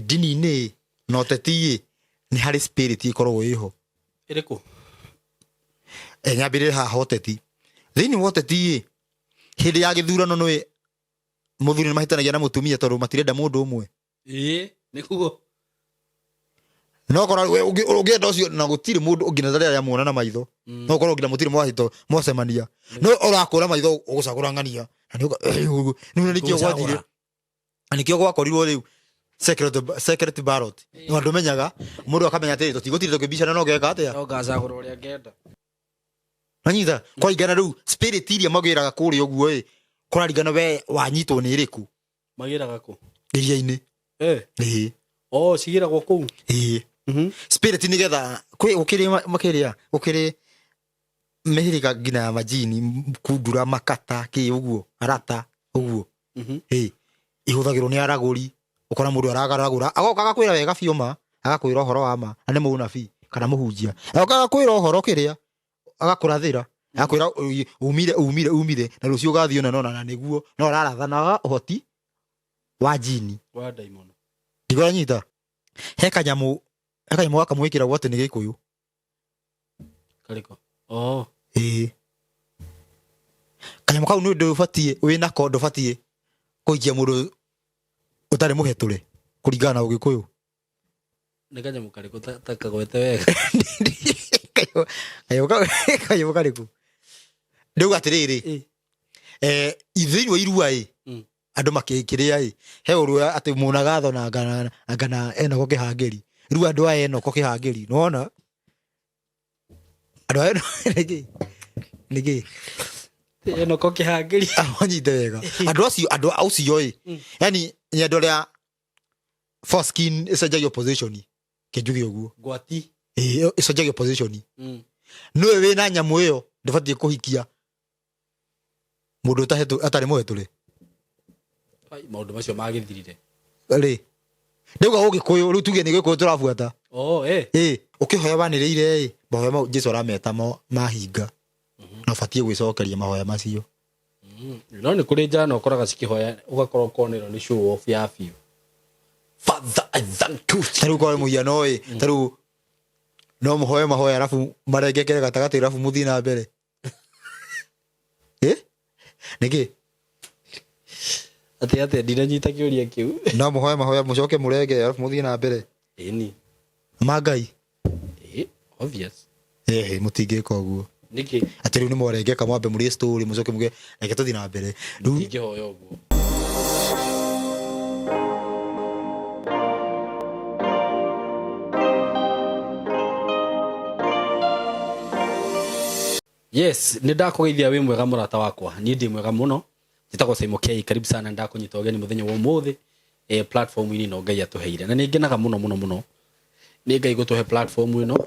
ndini-inĩ no teti nĩ harĩ spirit ikoragwo ĩho ĩrĩkũ nyambĩrĩre haha ũteti thĩinĩ wa ũteti hĩndĩ ya gĩthurano nĩ mũthuri nĩ mahĩtanagia na mũtumia tondũ matirenda mũndũ ũmwe nĩkuo no korwo ũngĩenda ũcio na gũtirĩ mũndũ ũngĩ na rĩrĩa muona na maitho no korwo nginya mũtirĩ mwahĩto mwacemania no ũrakũra maitho ũgũcagũra ng'ania na nĩ nĩkĩo gwathire nĩkĩo gwakorirwo rĩu secret ballot no andũ menyaga mũndũ akamenya atĩ tũtigũtirĩ tũkĩbicana no geka atĩa no ngacagũra ũrĩa ngenda nanyita kwaringana rĩu spirit iria magĩraga kũrĩa ũguo kũraringana we wanyitwo nĩ ĩrĩkũ magĩraga kũ iria-inĩ cigĩragwo kũu spirit nĩgetha gũkĩrĩ mĩhĩrĩga nginya ya majini kundura makata kĩ ũguo arata ũguo ihũthagĩrwo nĩ aragũri ũkora mũndũ aragaragũra agoka agakwĩra wega biũ agakwĩra ũhoro wa ma na nĩ mũnabii kana mũhunjia agoka agakwĩra ũhoro kĩrĩa agakũrathĩra agakwĩra umire na rũciũ ũgathiĩ na nĩguo no ararathana ũhoti wa jini wa daimono ndigwa nyita he kanyamũ gakamwĩkĩragwo atĩ nĩ gĩkũyũ karĩko kanyamũ kau nĩ ũndũ ũbatiĩ wĩnako ndũbatiĩ kũikia mũndũ ũtarĩ mũhetũre kũringana na ũgĩkũyũ nĩ kanyamũ karĩkũ takagwete wega kanyamũ karĩkũ rĩu atĩrĩrĩ thĩinĩ wa irua andũ makĩrĩa he ũrĩa atĩ mũnagatho na ngana enoko kĩhangeri rĩu andũ aya enoko kĩhangeri nĩwona andũ aya nĩkĩ enoko kĩhangeri anyite wega andũ acio yani nĩ andũ arĩa foreskin ĩcenjagia position kĩnjuge ũguo ngwati ĩcenjagia position nĩwe wĩna nyamũ ĩyo ndũbatiĩ kũhikia mũndũ atarĩ mũhetũre maũndũ macio magĩthirire ndauga ũgĩkũyũ rĩu tuge nĩ gĩkũyũ tũrabuata ũkĩhoya wanĩrĩire mahoya mau Jesũ arameta mahinga na ũbatiĩ gwĩcokeria mahoya macio no nĩ kũrĩ njana ũkoraga cikĩhoya ũgakorwo ũkonĩrwo nĩ show off ya biũ Father I thank you tarĩu kwa mũhiano tarĩu no mũhoye mahoya arabu marengekere gatagatĩ arabu mũthiĩ na mbere nĩkĩ atĩ ndinanyita kĩũria kĩu no mũhoye mahoya mũcoke mũrenge arabu mũthiĩ na mbere ĩni ma Ngai obvious mũtingĩka ũguo nĩkĩ atĩ rĩu nĩ mwarengeka mwambe mũrĩe story mũcoke muge reke tũthiĩ na mbere rĩu ingĩhoya ũguo yes nĩ ndakũgeithia wĩ mwega mũrata wakwa niĩ ndĩ mwega mũno njĩtagwo Simon K karibu sana ndakũnyita ũgeni mũthenya wa ũmũthĩ platform ini no Ngai atũheire na nĩ ngenaga mũno nĩ Ngai gũtũhe platform ĩno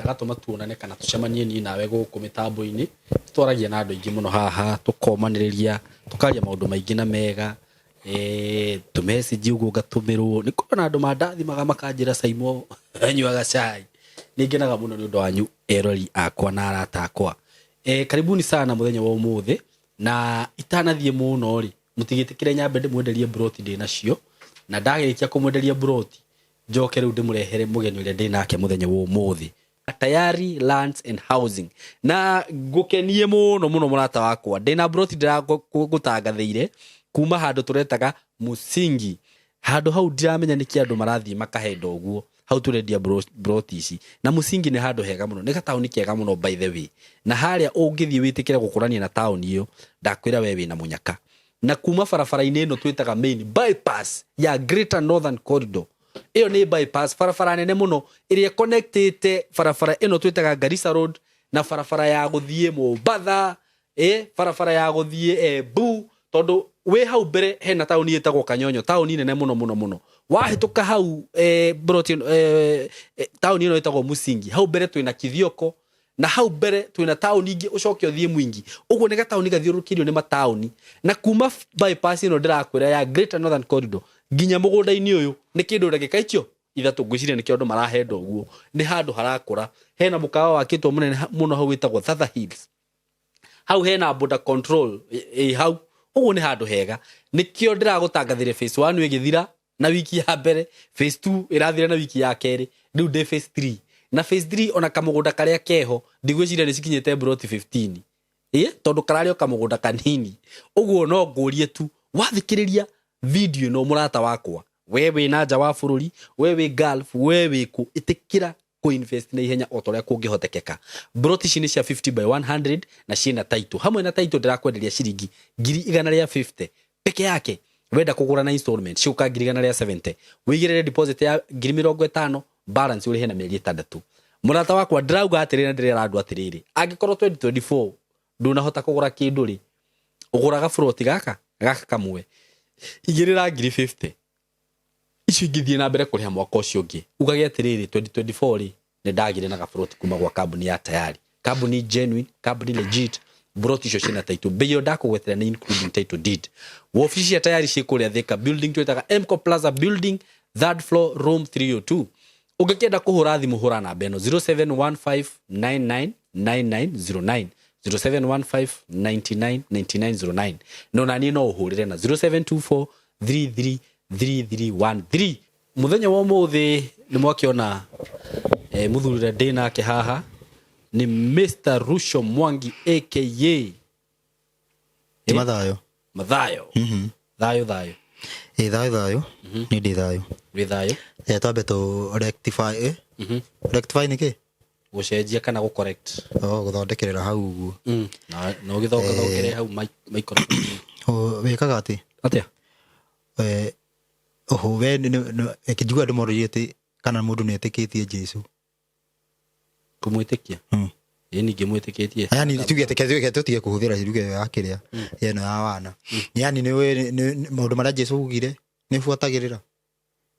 agatũma tuonane kana tũcemanie niĩ nawe gũkũ mĩtambo-inĩ twaragia na andũ aingĩ mũno haha tũkomanĩrĩria tũkaria maũndũ maingĩ na mega tũmessage ũguo ngatũmĩrwo nĩ kũrĩ na andũ mandathimaga makanjĩra Simon anyuaga cai nĩ ngenaga mũno nĩ ũndũ wanyu erori akwa na arata akwa karibuni sana mũthenya wa ũmũthĩ na itanathiĩ mũno rĩ mũtigĩtĩkĩre nyambe ndĩmwenderie broti ndĩ nacio na ndagĩrĩkia kũmwenderia broti njoke rĩu ndĩmũrehere mũgeni ũrĩa ndĩ nake mũthenya wa ũmũthĩ Tayari Lands and Housing na ngũkenie mũno mũrata wakwa ndĩna broti ndĩragũtangathĩire kuma handũ tũretaga Musingi handũ hau ndiramenya nĩkĩ andũ marathiĩ makahenda ũguo hau tũrendia broti ici na Musingi nĩ handũ hega mũno nĩ gataũni kega mũno by the way na harĩa ũngĩthiĩ wĩtĩkĩre gũkũrania na taũni ĩyo ndakwĩra we wĩna mũnyaka na kuma barabara-inĩ ĩno twĩtaga main bypass ya Greater Northern Corridor ĩyo nĩ bypass barabara nene mũno ĩrĩa connectĩte barabara ĩno twĩtaga Garissa Road na barabara ya gũthiĩ Mombasa barabara ya gũthiĩ Embu tondũ we hau mbere hena taũni ĩtagwo Kanyonyo taũni nene mũno wahĩtũka hau taũni ĩno ĩtagwo Musingi hau mbere twĩna Kithioko na hau mbere twĩna taũni ingĩ ũcoke ũthiĩ Mwingi ũguo nĩ gataũni gathiũrũrũkĩirio nĩ mataũni na kuma bypass ĩno ndĩrakwĩra ya Greater Northern Corridor nginya mũgũnda-inĩ ũyũ nĩ kĩndũ ndagĩka icio ithatũ ngwĩciria nĩkĩo andũ marahenda ũguo nĩ handũ harakũra hena mũkawa wakĩtwo mũnene mũno hau wĩtagwo Thatha Hills hau hena border control hau ũguo nĩ handũ hega nĩkĩo ndĩragũtangathĩre phase 1 ĩgĩthira na wiki ya mbere, phase 2 irathira na wiki ya keri, riu ndi phase 3 na phase 3 ona kamugunda karia keho ndigwiciria ni cikinyite broti 15 tondu karario kamugunda kanini uguo no ngurie tu wathikiriria video no murata wakwa wewe na nja wa bururi wewe Gulf wewe ku itikira ku invest na ihenya otoria kungihotekeka broti cini cia 50 by 100 na cina title hamwe na title ndirakwenderia ciringi 150 peke yake wenda kugura na installment ciuka 170 wigirire deposit ya 50 balance uri hena mieri 6 murata wakwa ndirauga atirira ndirira andu atiriri angikorwo 2024 ndunahota kugura kindu ri uguraga froti gaka kamwe igirira 50 icio ingithie na mbere kuriha mwaka ucio ungi ugagia atiriri 2024 ri ni ndagire na froti kuma gwa kambuni ya tayari kambuni genuine kambuni legit broti icio cina title beyo ndakugwetera ni including title deed wofici ya tayari cikuria Thika building twetaga Mco Plaza building 3rd floor room 302 ungekenda kuhura thimu hura na beno 0715999909 0715999909 no nani no uhurire na 0724333313 muthenya wa muthi ni mwakiona muthurire ndina ke haha ni Mr. Rusho Mwangi aka Mathayo Mathayo thayo thayo ni ndi thayo wi thayo twambe tu rectify rectify ni ki gucenjia kana gu correct guthondekerera hau uguo no githongere hau micro wikaga atia we ekijua ndimorite kana mundu ni etikitie Jesu kumwitikia yani ngimwitikitie yani tuge tutige kuhuthira hiruge ya kiria yeno ya wana yani ni maundu mara Jesu ugire ni fuatagirira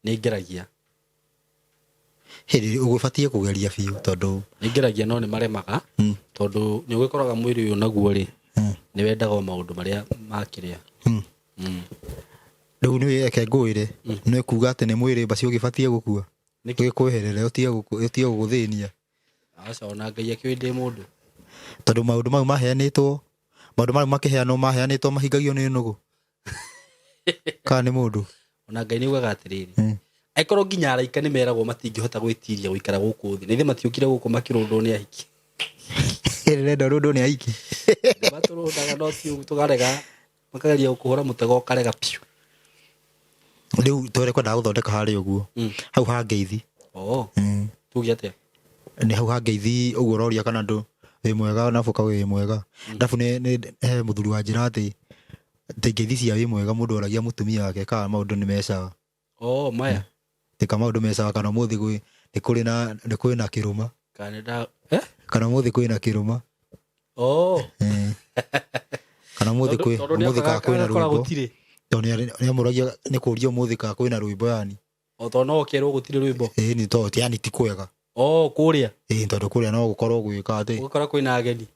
ni ngeragia hiri ugubatie kugeria biu tondu ni ngeragia no ni maremaga tondu ni gwikoraga mwiri uyu naguo ri ni wendaga maundu maria makiria riu ni eke nguire ni kuga ati ni mwiri basi ugibatie gukua ni kweherere utie guguthinia aca ona ngai akiwinde mundu tondu maundu mau maheanitwo maundu mau makiheanwo maheanitwo mahingagio ni nugu kana ni mundu ona ngai ni gwaga atiriri aikorwo nginya araika ni meragwo matingihota gwitiria guikara guku thi nithe matiukire guku makirundwo ni ahiki renda rundu ni ahiki baturundaga no ti tugarega makageria gukuhura mutego karega piu riu twere kwenda guthondeka hari uguo hau hangeithi tugi atia ni hau hangeithi uguo roria kana ndu wi mwega na fuka wi mwega ndafu ni muthuri wa njirati ngeithi cia wi mwega mundu oragia mutumia wake kana maundu ni meca maya tika maundu meca kana muthi gwi ni kuri na kiruma kana muthi kuri na kiruma kana muthi ka kuri na rwimbo tondu ni amuragia ni kuria muthi ka kuri na rwimbo yani to no kerwo gutire rwimbo ni to yani ti kwega kuria tondu kuria no gukorwo gwika ati gukora kwina ageni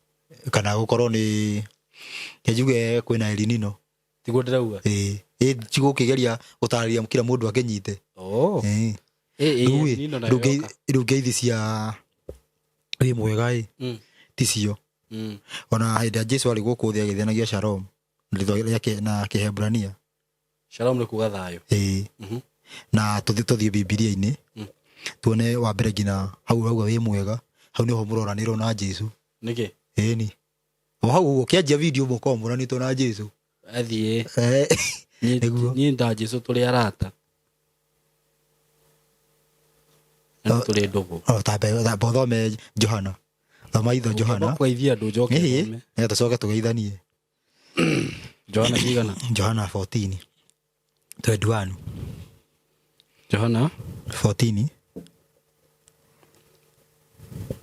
kana gukorwo ni kejuge kwina elinino tiguo ndirauga chigo kigeria gutariria kila mundu akenyite ngeithi cia wi mwega ticio ona hida Jesu ali guku thi agithanagia shalom nditho yake na Kihebrania shalom ni kuga thayo na tuthie Biblia-ini tuone wa mbere ngina hau wi mwega hau niho muroranirwo na Jesu niki ni hau ukianjia video moko muranitwo na Jesu athie ni nda Jesu tuli arata tuli ndugu ta bothome Johana thoma itho Johana kwa ithia ndu njoke ni tucoke tugeithanie Johana gigana Johana 14 21 Johana 14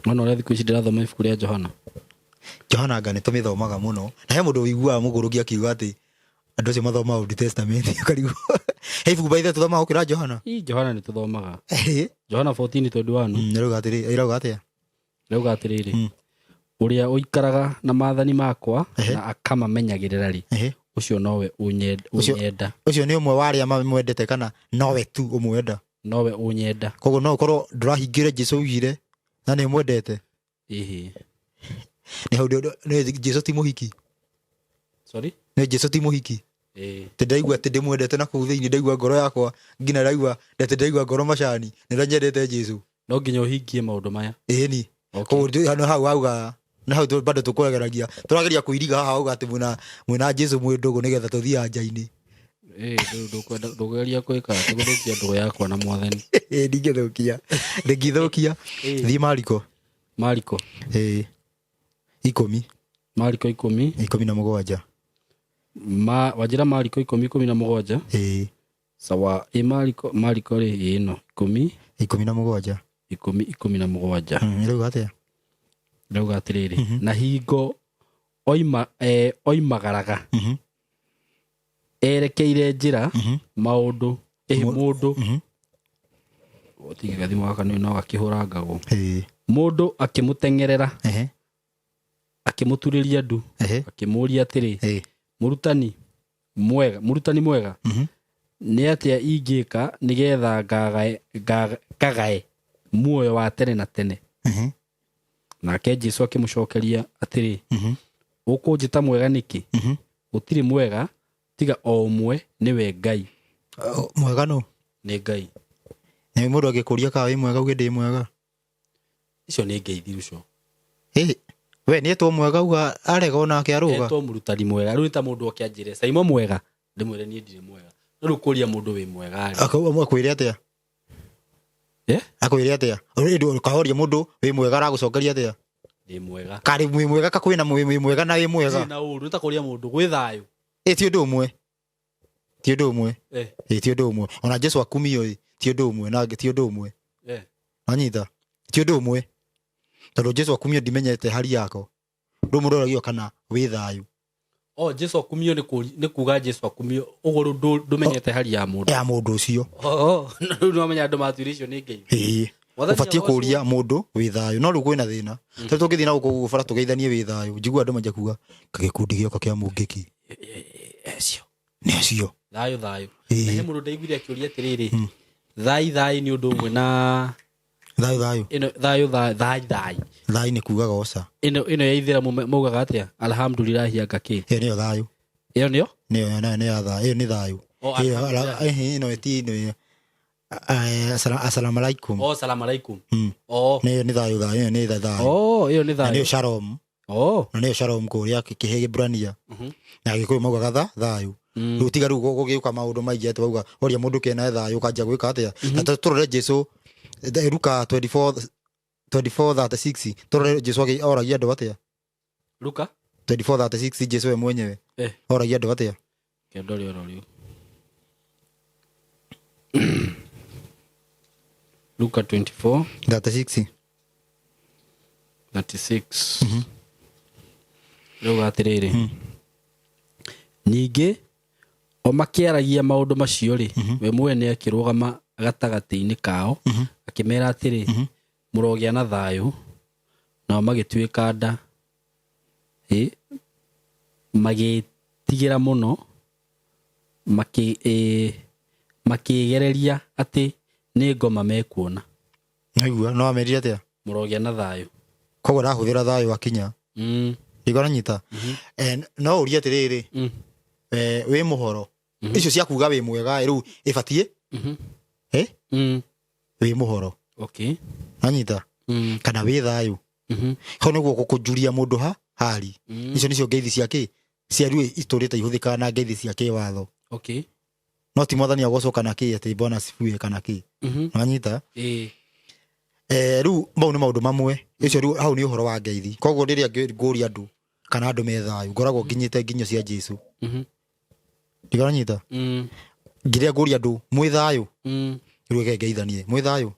Ono rethi kwishidira thoma ifuku ria Johana ngani tumithomaga muno na he mundu wiguaga mugurugia kiuga ati andu cio mathoma Old Testament karibu he ifuku baithe tuthoma ukira Johana Johana ni tuthomaga Johana 14:21 rauga atiriri uria uikaraga na maathani makwa na akamamenyagirira ri ucio nowe unyenda ucio ni umwe wa aria mamwendete kana nowe tu umwenda nowe unyenda koguo no ukorwo ndurahingire Jesu ugire na ni mwendete ni hau Jesu ti muhiki sorry ni Jesu ti muhiki ndaigua atĩ ndĩmwendete na kũu thĩinĩ, ndaigua ngoro yakwa nginya ndaigua ndaigua ngoro macani nĩ nyendete Jesũ. No nginya ũhingie maũndũ maya. Ĩni koguo hau auga na hau bado tũkwegeragia tũrageria kũiriga haha auga atĩ mwĩna Jesũ mwĩ ndũgũ nĩgetha tũthiaga nja-inĩ. Ndũgeria kwĩka tũgũthũkia ndũgũ yakwa na Mwathani. Ndingĩthũkia thiĩ Mariko 10 Mariko 17 Wajĩra Mariko 10:17. Sawa. Mariko rĩ ĩno 10:17 rĩu atĩa rauga atĩrĩrĩ, na hingo oimagaraga erekeire njĩra maũndũ mũndũ otige gathimo gaka no gakĩhũrangagwo mũndũ akĩmũteng'erera akĩmũturĩria ndu akĩmũria atĩrĩ, mũrutani mwega nĩ atĩa ingĩka nĩgetha ngagae muoyo wa tene na tene? Nake Jesũ akĩmũcokeria atĩrĩ, ũkũnjĩta mwega nĩkĩ? Gũtirĩ mwega tiga o ũmwe, nĩwe Ngai. Mwega no nĩ Ngai. Nĩ mũndũ agĩkũria kawa mwega uge ndĩ mwega, icio nĩ ngeithi ucio. We nĩ etwo mwega uga arega onake arũga, etwo mũrutani mwega. Rĩu ta mũndũ okĩanjĩre Simon mwega, ndĩmwĩre niĩ ndirĩ mwega. No rĩu mũndũ wĩ mwega akwĩre atĩa? Akwĩre atĩa? Ũkahoria mũndũ wĩ mwega aragũcokeria atĩa? Ndĩ mwega. Karĩ wĩ mwega ka kwĩna wĩ mwega na wĩ mwega. Na ũru ta kũria mũndũ gwĩ thayũ. Ti ũndũ ũmwe. Ti ũndũ ũmwe. Ti ũndũ ũmwe. Ona Jesũ akumio ti ũndũ ũmwe na ti ũndũ ũmwe. Anyita. Ti ũndũ ũmwe. Tondũ Jesũ akumio ndimenyete hali yako. Ndũ mũndũ aragio kana wĩ thayũ. Jesũ akumio nĩ kuga Jesũ akumio ũgũrũ ndũmenyete hali ya mũndũ. Ya mũndũ ũcio. Rĩu no menya andũ matuire icio nĩ Ngai. Ũbatiĩ kũria mũndũ wĩ thayũ, no rĩu kwĩna thĩna. Tondũ tũngĩthiĩ na gũkũ gũbara tũgeithanie wĩ thayũ, njigua andũ manja kuga gĩkundi gĩoka kĩa mũngĩki. Nĩcio. Thayũ. Na he mũndũ ndaiguire akĩũria atĩrĩrĩ, thayũ nĩ ũndũ ũmwe na thayũ. Thayũ nĩ kugaga oca. Ĩno ya Ithĩramu maugaga atĩa? Alhamdulillah ngakĩ. Ĩyo nĩyo thayũ. Ĩyo nĩyo? Nĩyo thayũ. Ĩyo nĩ thayũ. Ĩno ĩti assalamu alaikum. Assalamu alaikum. Nĩyo nĩ thayũ. Ĩyo nĩ thayũ. Ĩyo nĩ thayũ. Nĩyo shalom. Na nĩyo shalom kũrĩa kĩhe Gĩbrania. Na Gĩkũyũ maugaga thayũ. Rĩu tiga rĩu gũgĩũka maũndũ maingĩ atĩ wauga oria mũndũ kena thayũ ũkanjia gwĩka atĩa. Na tũrore Jesũ Luka 24:36 tũrore Jesũ oragia andũ atĩa. Luka 24:36 Jesũ we mwenyewe oragia andũ atĩa. Kĩondo rĩu Luka 24:36 rĩu atĩrĩrĩ, ningĩ o makĩaragia maũndũ macio rĩ, we mwene akĩrũgama gatagatĩ-inĩ kao akĩmera atĩrĩ, mũrogĩa na thayũ. Nao magĩtuĩka nda magĩtigĩra mũno makĩgereria atĩ nĩ ngoma mekuona. Naigua no amerire atĩa? Mũrogĩa na thayũ. Koguo arahũthĩra thayũ akinya. Ndiko nanyita. No ũrie atĩrĩrĩ, wĩ mũhoro icio cia kuga wĩ mwega rĩu ĩbatiĩ wĩ mũhoro nanyita kana wĩ thayũ. Hau nĩguo gũkũnjuria mũndũ hali. Icio nĩcio ngeithi ciake cia rĩu itũrĩte ihũthĩkaga na ngeithi cia kĩwatho. No ti Mwathani agũcoka na kĩ atĩ Bwana asifiwe kana kĩ. Nanyita. Rĩu mau nĩ maũndũ mamwe. Icio rĩu hau nĩ ũhoro wa ngeithi. Koguo rĩrĩa ngũria andũ kana andũ me thayũ ngoragwo nginyĩte nginyo cia Jesũ. Ndiko nanyita. Ngĩrĩa ngũria andũ mwĩ thayũ rĩu ngeithanie mwĩ thayũ.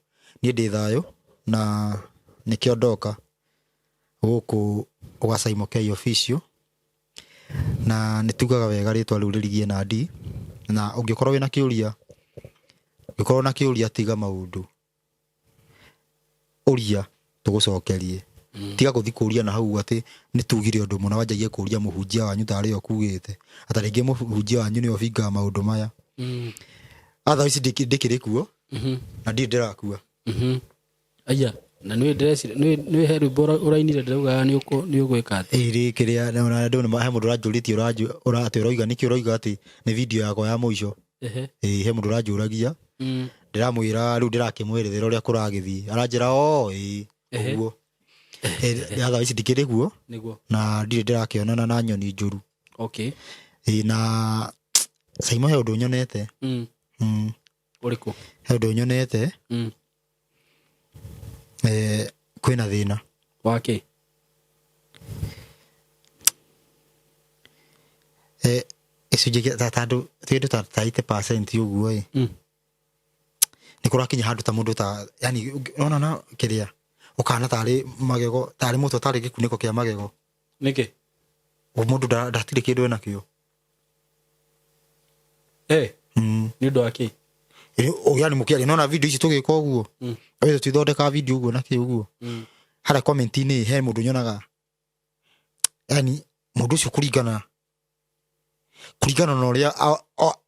Niĩ ndĩ thayũ na nĩkĩo ndoka gũkũ gwa Simon K Official na nĩtugaga wega rĩtwa rĩu rĩrigie na ndi. Na ũngĩkorwo wĩna kĩũria tiga maũndũ ũria tũgũcokerie. Tiga gũthi kũria na hau atĩ nĩtugire ũndũ mũna wanjagia kũria mũhunjia wanyu tarĩ o kugĩte ata rĩngĩ mũhunjia wanyu nĩo bingaga maũndũ maya. Atha ici ndĩkĩrĩ kuo na ndirĩ ndĩrakua. Aya na nĩ he rwĩmbo ũrainire ndĩrauga nĩ ũgwĩka atĩ ĩrĩ kĩrĩa na ndĩ he mũndũ ũranjũrĩtie atĩ ũroiga nĩkĩ ũroiga atĩ nĩ video yakwa ya mũico he mũndũ ũranjũragia ndĩramwĩra rĩu ndĩrakĩmwerethera ũrĩa kũragĩthiĩ aranjĩra ũguo thaa ici ndikĩrĩ guo na ndirĩ ndĩrakĩonana na nyoni njũru na Saimo he ũndũ nyonete ũrĩkũ he ũndũ nyonete kwĩna thĩna wakĩ gĩcunjĩ tandũ kĩndũ ta 80% ũguo nĩ kũrakinya handũ ta mũndũ ta yani ona kĩrĩa ũkana tarĩ magego tarĩ mũtwe tarĩ gĩkunĩko kĩa magego nĩkĩ mũndũ ndatirĩ kĩndũ enakĩo nĩ ũndũ wakĩ yani mũkĩaria nona video ici tũgĩka ũguo wethe twithondeka video ũguo nakĩ ũguo harĩa comment-inĩ he mũndũ nyonaga yani mũndũ ũcio kũringana na ũrĩa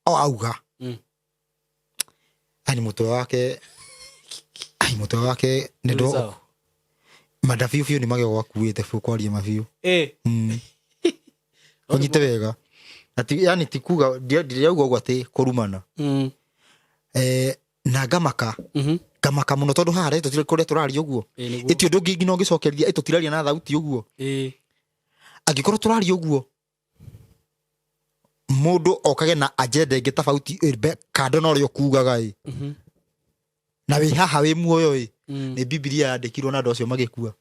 auga yani mũtwe wake nĩ ndo madabiũ biũ nĩ magego akuĩte kwaria mabiũ ũnyite wega yani ti kuga ndirauga ũguo atĩ kũrumana na ngamaka mũno tondũ haha tũtirĩ kũrĩa tũraria ũguo ĩtio ũndũ ũngĩ nginya ũngĩcokeria tũtiraria na thauti ũguo angĩkorwo tũraria ũguo mũndũ okage na agenda ĩngĩ tofauti kando na ũrĩa ũkugaga na wĩ haha wĩ muoyo nĩ Biblia yandĩkirwo na andũ acio magĩkua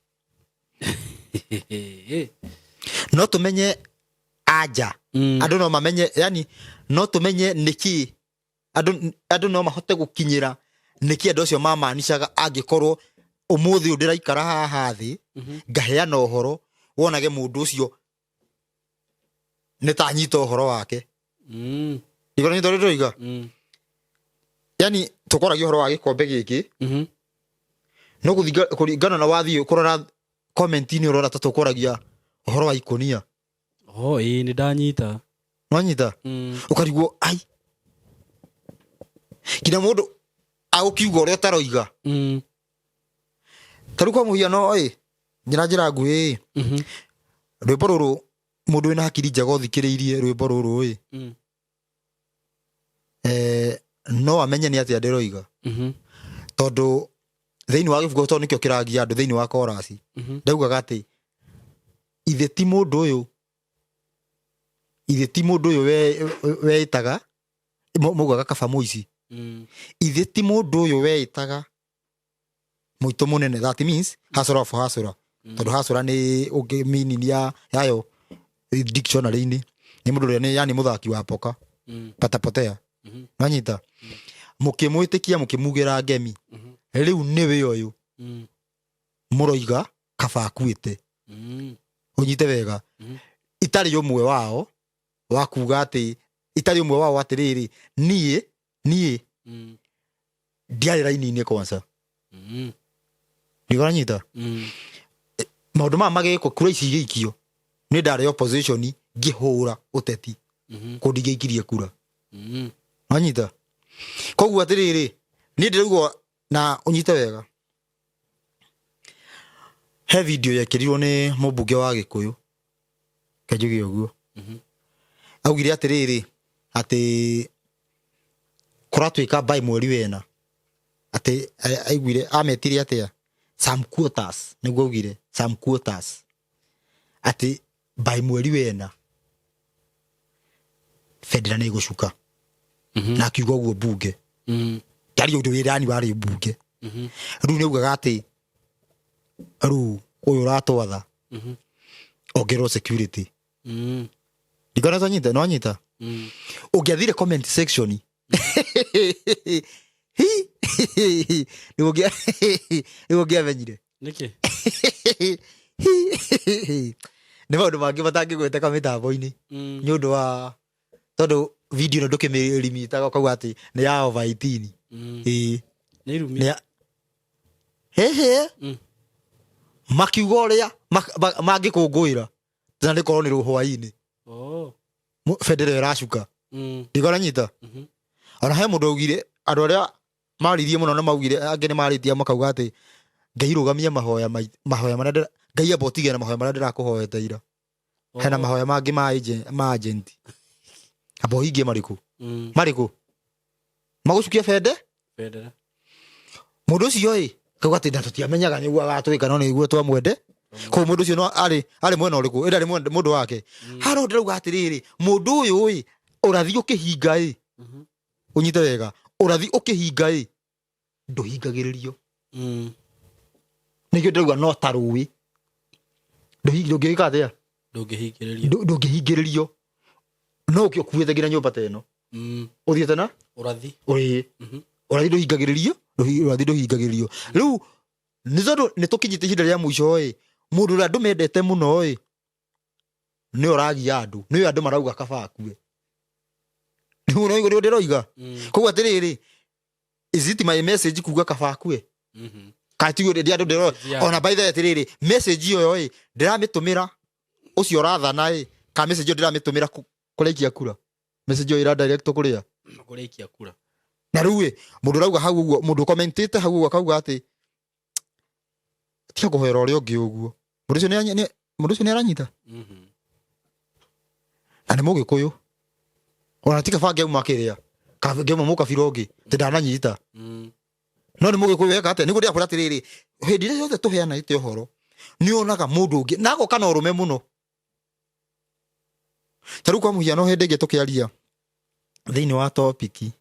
no tũmenye anja andũ no mamenye yani no tũmenye nĩkĩ andũ no mahote gũkinyĩra nĩkĩ andũ acio mamaanishaga angĩkorwo ũmũthĩ ndĩraikara haha thĩ ngaheana ũhoro wonage mũndũ ũcio nĩ ta nyita ũhoro wake igoro nĩ ndĩroiga yani tũkoragia ũhoro wa gĩkombe gĩkĩ no kũringana na wathiĩ kũrora comment-inĩ ũrora ta tũkoragia ũhoro wa ikonia nĩ ndanyita nwanyita ũkarigwo ai kina mũndũ agũkiuga ũrĩa ũtaroiga tarĩ kwa mũhiano njĩra nguhĩ rwĩmbo rũrũ mũndũ wĩna hakiri njega ũthikĩrĩirie rwĩmbo rũrũ no amenye nĩ atĩa ndĩroiga tondũ thĩinĩ wa gĩbugo tondũ nĩkĩo kĩragia andũ thĩinĩ wa korasi ndaugaga atĩ ithe ti mũndũ ũyũ weĩtaga maugaga kaba mũici ithe ti mũndũ ũyũ weĩtaga mũitũ mũnene that means hustle of hustle tondũ hustle nĩ ũngĩ meaning yayo dictionary-inĩ nĩ mũndũ ũrĩa nĩ yani mũthaki wa poka patapotea nanyita mũkĩmwĩtĩkia mũkĩmugĩra ngemi rĩu nĩwe ũyũ mũroiga kaba akuĩte ũnyite wega itarĩ ũmwe wao wa kuga atĩ itarĩ ũmwe wao atĩrĩrĩ niĩ ndiarĩ raini-inĩ kwanza nĩgoranyita maũndũ maya magĩkwo kura ici igĩikio nĩ ndarĩ opposition ngĩhũra ũteti kũndũ igĩikirie kura wanyita koguo atĩrĩrĩ niĩ ndĩraigua na ũnyite wega he video yekĩrirwo nĩ mũmbunge wa Gĩkũyũ Kanjũgĩ ũguo augire atĩrĩrĩ atĩ kũratuĩka by mweri wena atĩ aiguire ametire atĩa some quotas nĩguo augire some quotas atĩ by mweri wena federa nĩ gũcuka na akiuga ũguo mbunge yari ũndũ wĩrani warĩ mbunge rĩu nĩ augaga atĩ rĩu ũyũ ũratwatha ongerwo security ndikona tonyita no nyita ũngĩathire comment section nĩguo ngĩamenyire nĩkĩ nĩ maũndũ mangĩ matangĩgwĩtĩka mĩtambo-inĩ nĩ ũndũ wa tondũ video ĩno ndũkĩmĩrimitaga ũkauga atĩ nĩ ya over 18 makiuga ũrĩa mangĩkũngũĩra tena nĩkorwo nĩ rũhwa-inĩ bendera ĩracuka ndikona ona he mũndũ augire andũ arĩa maririe mũno na maugire angĩ nĩ marĩtie makauga atĩ Ngai rugamia mahoya marĩa Ngai abotige na mahoya marĩa ndĩrakũhoete ira. Hena mahoya mangĩ ma agent. Abo hingie marĩkũ? Marĩkũ? Magũcukia bende? Bendera. Mũndũ ũcio kauga atĩ tũtiamenyaga nĩguo agatwĩka no nĩguo twamwende. Ko mũndũ ũcio no arĩ mwena ũrĩkũ? Ĩrarĩ mũndũ wake. Haro ndĩrauga atĩrĩrĩ, mũndũ ũyũ ũrathi ũkĩhinga ũnyite wega. Ũrathi ũkĩhinga ndũhingagĩrĩrio. Nĩkĩo ndĩrauga no tarũĩ. Ndũngĩka atĩa? Ndũngĩhingĩrĩrio. No ũkĩ ũkuĩte nginya nyũmba ta ĩno. Ũthiĩte na? Ũrathi. Ũrathi ndũhingagĩrĩrio. Ũrathi ndũhingagĩrĩrio. Rĩu nĩ tondũ nĩtũkinyĩte ihinda rĩa mũico mũndũ ũrĩa ndũmendete mũno nĩ ũragia andũ. Nĩ andũ marauga kaba akue. Nĩguo no igũrũ ndĩroiga. Koguo atĩrĩrĩ, is it my message kuga kaba akue? Katigo ndi andũ ndĩro. Ona by the way atĩrĩrĩ, message ĩyo ndĩramĩtũmĩra ũcio ũrathana ka message ĩyo ndĩramĩtũmĩra kũrĩkia kura. Message ĩyo ira direct kũrĩa? Kũrĩkia kura. Na rĩu mũndũ urauga hau ũguo, mũndũ commentete hau ũguo akauga atĩ tia kũhoera ũrĩa ũngĩ ũguo. Mũndũ ũcio nĩ aranyita. Na nĩ Mũgĩkũyũ. Ona tika bange uma kĩrĩa. Kabenge mu kabira ũngĩ ndananyita. No nĩ Mũgĩkũyũ weka atĩ nĩguo ndĩrakwĩra atĩrĩrĩ, hĩndĩ ĩrĩa yothe tũheanĩte ũhoro nĩ onaga mũndũ ũngĩ nago kana ũrũme mũno. Tarĩu kwa mũhiano hĩndĩ ĩngĩ tũkĩaria thĩinĩ wa topic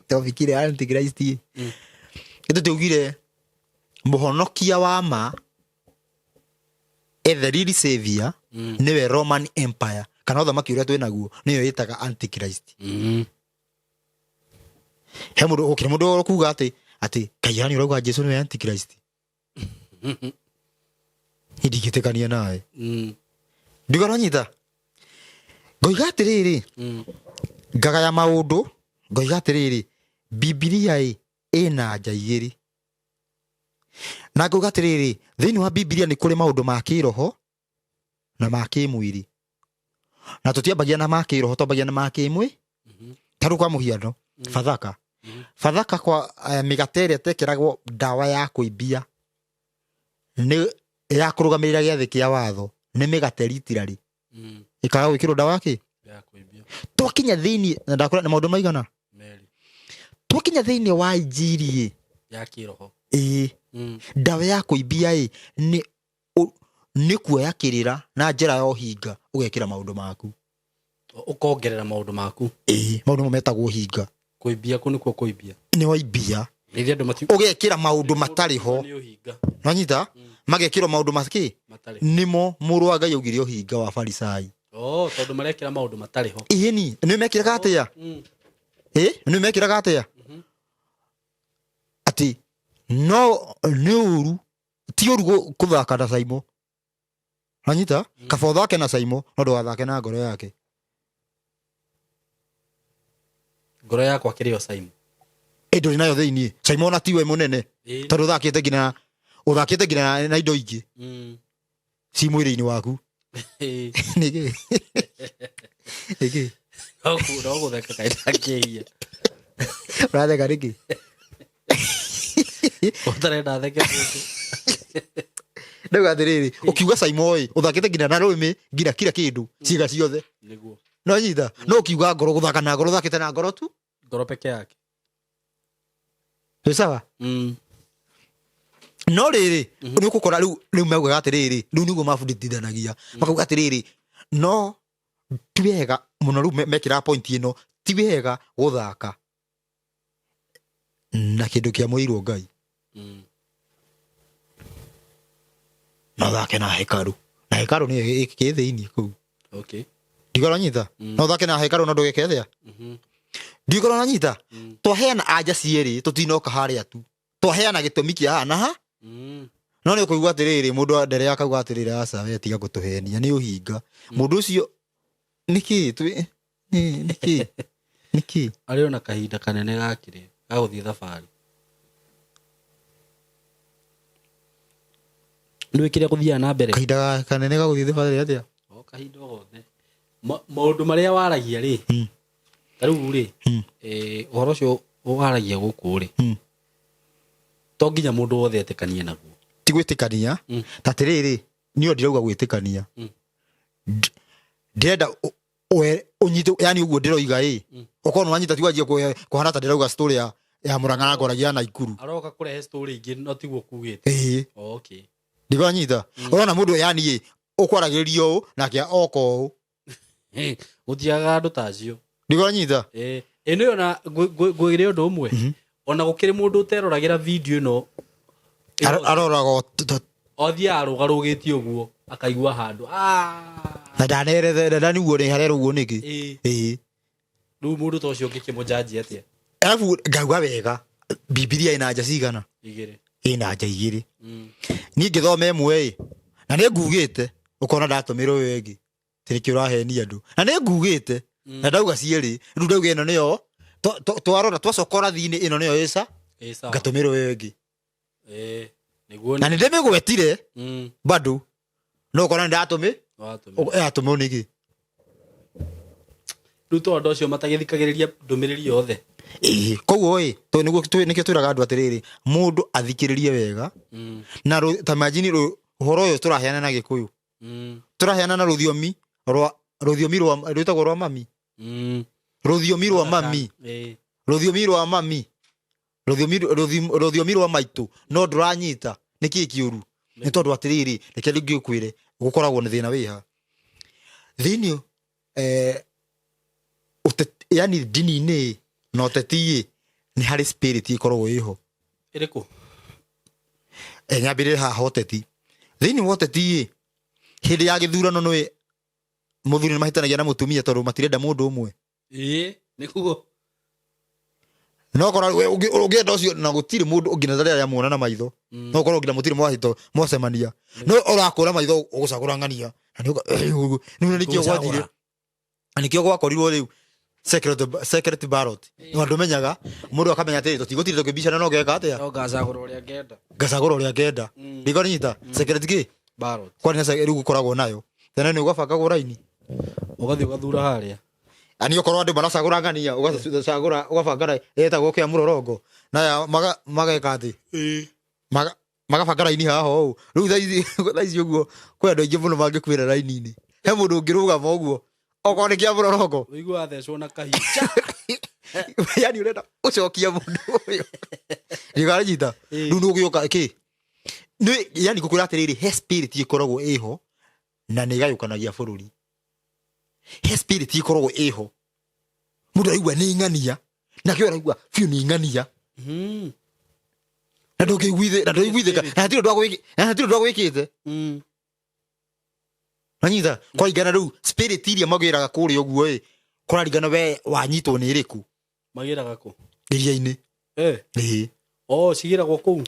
topic ile Antichrist ĩtũ tũgire mũhonokia wa ma the real savior nĩwe Roman Empire kana ũthamaki ũrĩa twĩ naguo nĩyo ĩtaga Antichrist. He mũndũ ũkĩra mũndũ kuga atĩ kaiyani ũrauga Jesũ nĩwe Antichrist. Ndigĩtĩkania nawe. Ndigoranyita. Ngoiga atĩrĩrĩ, ngagaya maũndũ, ngoiga atĩrĩrĩ, Biblia ĩna nja igĩrĩ. Na ngoiga atĩrĩrĩ, thĩinĩ wa Biblia nĩ kũrĩ maũndũ ma kĩroho na ma kĩmwĩrĩ. Na tũtiambagia na ma kĩroho, twambagia na ma kĩmwĩrĩ. Tarĩu kwa mũhiano, Bathaka. Bathaka kwa mĩgate ĩrĩa ĩtekĩragwo ndawa ya kũimbia nĩ ya kũrũgamĩrĩra gĩathĩ kĩa watho nĩ mĩgate literally. Ikaga gwĩkĩrwo ndawa ya kũimbia. Twakinya thĩinĩ na ndakũra na maũndũ maigana? Twakinya thĩinĩ wa injiri ya kĩroho. Ndawa ya kũimbia nĩ kuoya kĩrĩra na njĩra ya ũhinga ũgekĩra maũndũ maku. Ũkongerera maũndũ maku. Maũndũ metagwo ũhinga. Kũimbia kũ nĩkuo kũimbia. Nĩ waimbia. Ũgekĩra maũndũ matarĩ ho. Wanyita? Magekĩrwo maũndũ makĩ? Nĩmo mũrũ wa Ngai augire ũhinga wa Farisai. Tondũ marekĩra maũndũ matarĩ ho. Ĩni, nĩ mekĩraga atĩa? Nĩ mekĩraga atĩa? Atĩ no nĩ ũru, ti ũru kũthaka na Saimo. Wanyita? Kaba ũthake na Saimo, no ndũgathake na ngoro yake. Ngoro yakwa kĩrĩ o Saimo. Ndũrĩ nayo thĩinĩ. Saimo ona tiwe mũnene. Tondũ ũthakĩte nginya na indo ingĩ. Ci mwĩrĩ-inĩ waku. Nĩkĩ? Nĩkĩ? No gũtheka kaĩ ndakĩia. Ũratheka nĩkĩ? Ũtarenda theke mũndũ. Ndauga atĩrĩrĩ, ũkiuga Saimo ũthakĩte nginya na rũĩmĩ nginya kila kĩndũ ciĩga ciothe. Nĩguo. No nyita, no ũkiuga ngoro gũthaka na ngoro ũthakĩte na ngoro tu. Ngoro peke yake. Nĩ sawa? No rĩrĩ, nĩ ũgũkora rĩu maugaga atĩrĩrĩ, rĩu nĩguo mabundithanagia. Makauga atĩrĩrĩ, no ti wega mũno rĩu mekĩra point ĩno, ti wega gũthaka na kĩndũ kĩa mũirwo Ngai. Na thake na hekaru. Na hekaru nĩ kĩ thĩinĩ kũu. Okay. Ndigora nyita. No thake na hekaru no ndũgeke thĩa. Ndigora na nyita. Twaheana anja cierĩ tũtinoka harĩa tu. Twaheana gĩtũmi kĩa haha na ha. No nĩ ũkũigua atĩrĩrĩ mũndũ ndere akauga atĩrĩrĩ aca we tiga gũtũhenia nĩ ũhinga. Mũndũ ũcio nĩkĩ nĩkĩ arĩ ona kahinda kanene gakĩrĩ gagũthiĩ thabarĩ. Nĩ kĩrĩa gũthiaga na mbere. Kahinda kanene gagũthiĩ thabarĩ atĩa? Kahinda gothe. Maũndũ marĩa waragia rĩ Taru ri uhoro cio waragia guku ri to nginya mundu wothe etikanie naguo ti gwitikania ta tiriri niyo ndirauga gwitikania ndenda unyite yani uguo ndiroiga ukono wanyita tiwajie kuhana ta ndirauga story ya Murang'a ngoragia na Ikuru aroka kurehe story ingi no tiguo kugite okay ndigo nyita urona mundu yani ukwaragirio nake oko utiaga andu tacio ndigo nyita eno na gwire undu umwe ona gukiri mundu uteroragira video ino arorago othia arugarugitie uguo akaigua handu na ndanerethe ndani uguo ni harero uguo niki riu mundu to cio ngikimujaji atia alafu ngauga wega Biblia ina nja cigana igiri ina nja igiri ni ngithome imwe na ni ngugite ukona ndatumirwo wengi tiriki uraheni andu na ni ngugite na ndauga cieri riu ndauga ino niyo twarora twacokora thini ino niyo isa ngatumirwo wengi niguo na ndime gwetire bado no kona ndatumi atumwo niki riu tondu cio matagithikagiriria ndumiriri yothe koguo to niguo nikio twiraga andu atiriri mundu athikiririe wega na ta imagine uhoro uyu turaheana na Gikuyu turaheana na rũthiomi rwa rwitagwo rwa mami rũthiomi rwa mami rũthiomi rwa mami rũthiomi rwa maitu no nduranyita niki kiuru ni tondu atiriri reke ngiukwire gukoragwo ni thina wiha thini yani dini ni no teti ni hari spirit ikoragwo iho iriku nyambire ha hoteti thini woteti hindi ya githurano nwe muthuri ni mahitanagia na mutumia tondu matirenda mundu umwe nikuo no kora ugienda ucio na gutiri mundu ungina tharia ya muona na maitho no kora ungina mutiri mwahito mwacemania no urakura maitho ugucagura ngania ni nikio gwathire nikio gwakorirwo riu secret ballot no ndumenyaga mundu akamenya atiri tutigutire tukibicana no geka atia no gacagura uria ngenda gacagura uria ngenda ndiko nyita secret ballot kwani sasa riu gukoragwo nayo tena ni ugabanga guraini ugathi ugathura haria ani ukorwo andu maracagura ngania ugacagura ugabanga etagwo kia murorongo na mageka ati magabanga raini haho riu thaici uguo kwi andu aingi muno mangikwira raini-ini he mundu ungirugama uguo okorwo ni kia murorongo uigua athecwo na kahicha yani urenda ucokia mundu uyu ndiganyita riu nugiuka ki ni yani gukwira atiriri he spirit ikoragwo iho na ni gayukanagia bururi he spirit ikoragwo iho mundu aigua ni ngania na kio aigua fiu ni ngania na ndugiguithe na hatiro ndwa gwikite anyita kwa igana riu spirit iria magiraga kuri uguo kuraringana we wanyitwo ni iriku magiraga ku iria-ini cigiragwo kuu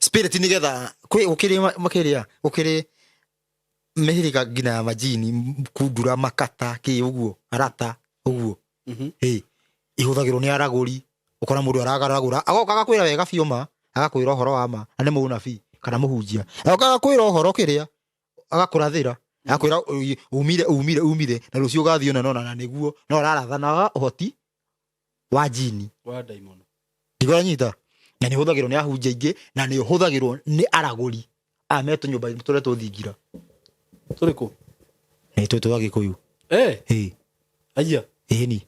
spirit ni getha kwi ukiri makiria ukiri mehirika ngina ya majini kundura makata ki uguo arata uguo ihuthagirwo ni araguri ukora mundu aragaragura agoka agakwira wega fioma agakwira uhoro wa ma na ni munabii kana muhunjia agoka agakwira uhoro kiria agakurathira agakwira umire na rucio gathio na nona na niguo no ararathana uhoti wa jini wa daimono ndigonyita na ni huthagirwo ni ahunjia ingi na ni huthagirwo ni araguri ameto nyumba tureto thingira turiku tutu wa Gikuyu aya ni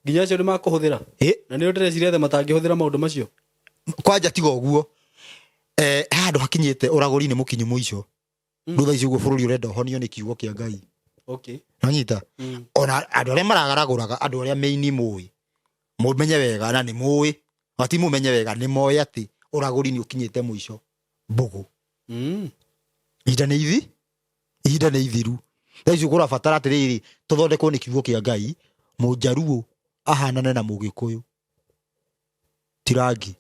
nginya cio ni makuhuthira na ni ndireciria the matangihuthira maundu macio kwanja tiga uguo handu hakinyite uraguri ni mukinyu muico rutha icio uguo bururi urenda honio ni kiugo kia Ngai nanyita ona andu aria maragaraguraga andu aria meini mui mumenye wega na ni mui ati mumenye wega ni moya ati uraguri ni ukinyite muico mbugu ihinda ni ithiru thaici kura batara atiriri tuthondekwo ni kiugo kia Ngai mujaruo ahanane na Mugikuyu tirangi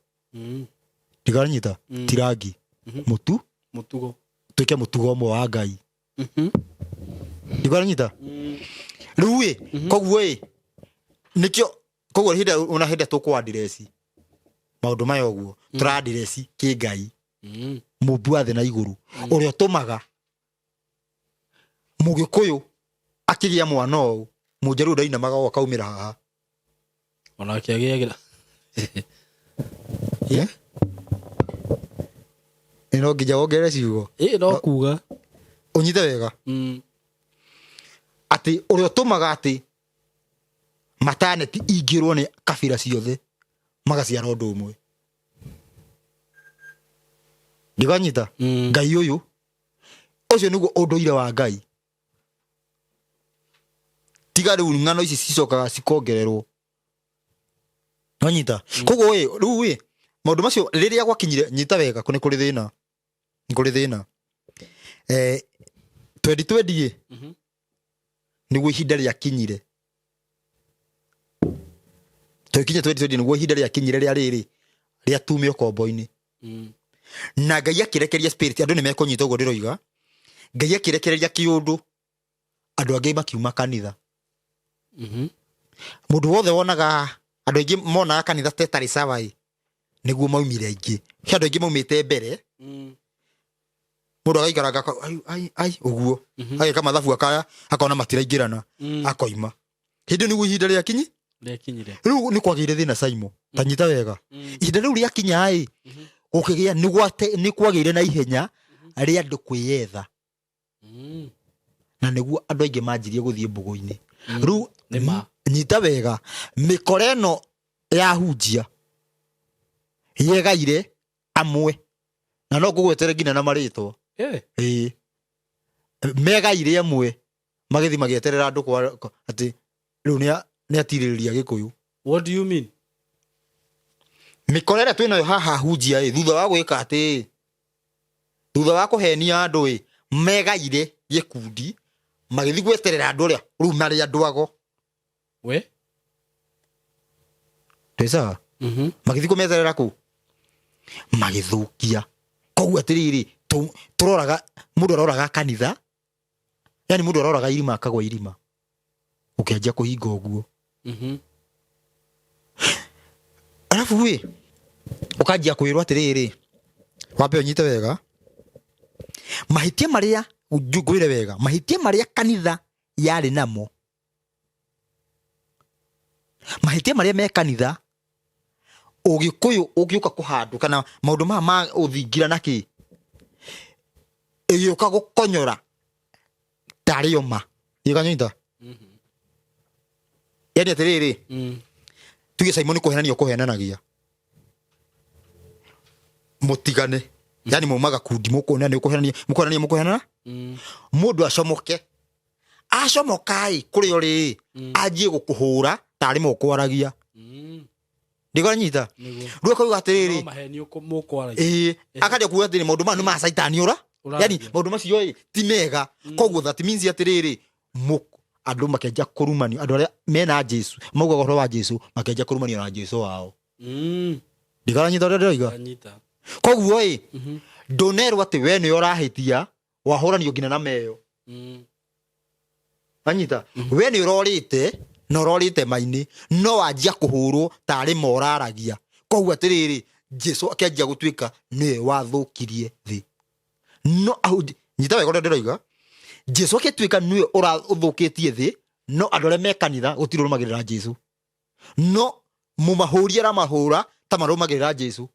ndiganyita tirangi mutugo tuike mutugo mo wa Ngai ndiganyita riu koguo nikio koguo hinda una hinda tukwa address maundu mayo guo tura address ki Ngai mubuathe na iguru uria tumaga Mugikuyu akigia mwana o mujaru ndaina magago kaumira haha ona kiagira ino ngija wongerere ciugo no kuga unyite wega ati uri utumaga ati maternity ingirwo ni kabira ciothe magaciara undu umwe ndiganyita ngai uyu ucio niguo unduire wa ngai tiga riu ng'ano ici cicokaga cikongererwo nonyita koguo riu maundu macio riria gwakinyire nyita wega kuni kuri thina 2020 niguo ihinda riakinyire tukinya 2020 niguo ihinda riakinyire ria riri ria tume ukombo-ini na ngai akirekeria spirit andu nimekunyita uguo ndiroiga ngai akirekeria kiundu andu angi makiuma kanitha mundu wothe wonaga andu angi monaga kanitha tetari sawa niguo maumire aingi andu angi maumite mbere mundu agaikaraga ai uguo agika mathabu akona matiraingirana akoima hindi niguo ihinda riakinyire riu ni kwagire thina Simon tanyita wega ihinda riu riakinya ukigia ni kwagire na ihenya ria andu kwiyetha na niguo andu aingi manjirie guthie mbugu-ini riu nyita wega mikoreno ya hunjia yegaire amwe na no kugwetere ngina na maritwo megaire amwe magithi magieterera andu kwa ati riu ni atiririria Gikuyu. What do you mean? Mikorera twinayo haha hunjia thutha wa gwika ati thutha wa kuhenia andu megaire gikundi magithi gweterera andu ria riu mari andu ago we tesa magithi kumeterera ku magithukia koguo atiriri turoraga mundu aroraga kanitha yani mundu aroraga irima akagwa irima ukianjia kuhinga uguo alafu ukanjia kwirwo atiriri wambe unyite wega mahitia maria ngwire wega mahitia maria kanitha yari namo mahitia maria me kanitha ugikuyu ugiuka kuhandu kana maundu ma uthingira naki igiuka gukonyora tarioma iganyita yani atiriri tuge Simon kuhenania kuhenanagia mutigane yani mumaga kundi mukuhenania mukuhenana mundu acomokai kuri uri anjie gukuhura tari mukwaragia ndiganyita riu akauga atiriri akadia kuga atiri maundu ma ni ma saitani yani maundu macio ti mega koguo that means atiriri andu makenja kurumani andu aria mena Jesu mauga goro wa Jesu makenja kurumani na Jesu wao ndiganyita ndoiga koguo ndonerwo ati we ni urahitia wahuranio ngina na meyo anyita we ni urorite no rorite maini no wanjia kuhurwo tari moraragia koguo atiriri Jesu akenjia gutwika ni wathukirie thi no nyita we gore ndiroiga Jesu aketwika ni urathukitie thi no andu aria mekanitha gutirumagirira Jesu no mumahuria ra mahura ta marumagirira Jesu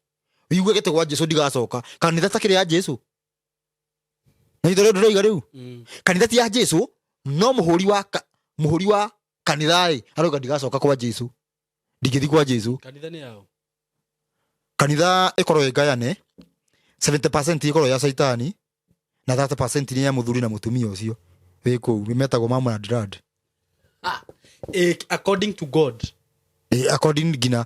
wigue gete gwa Jesu ndigacoka kanitha takiri ya Jesu na ithore ndiroiga riu kanitha ti ya Jesu no muhuri wa kanitha aroga ndigacoka kwa Jesu ndigithi kwa Jesu kanitha ni yao kanitha ikoro igayane 70% ikoro ya saitani na 30% ni ya muthuri na mutumia ucio wiko bimetagwo mama na dad according to God according gina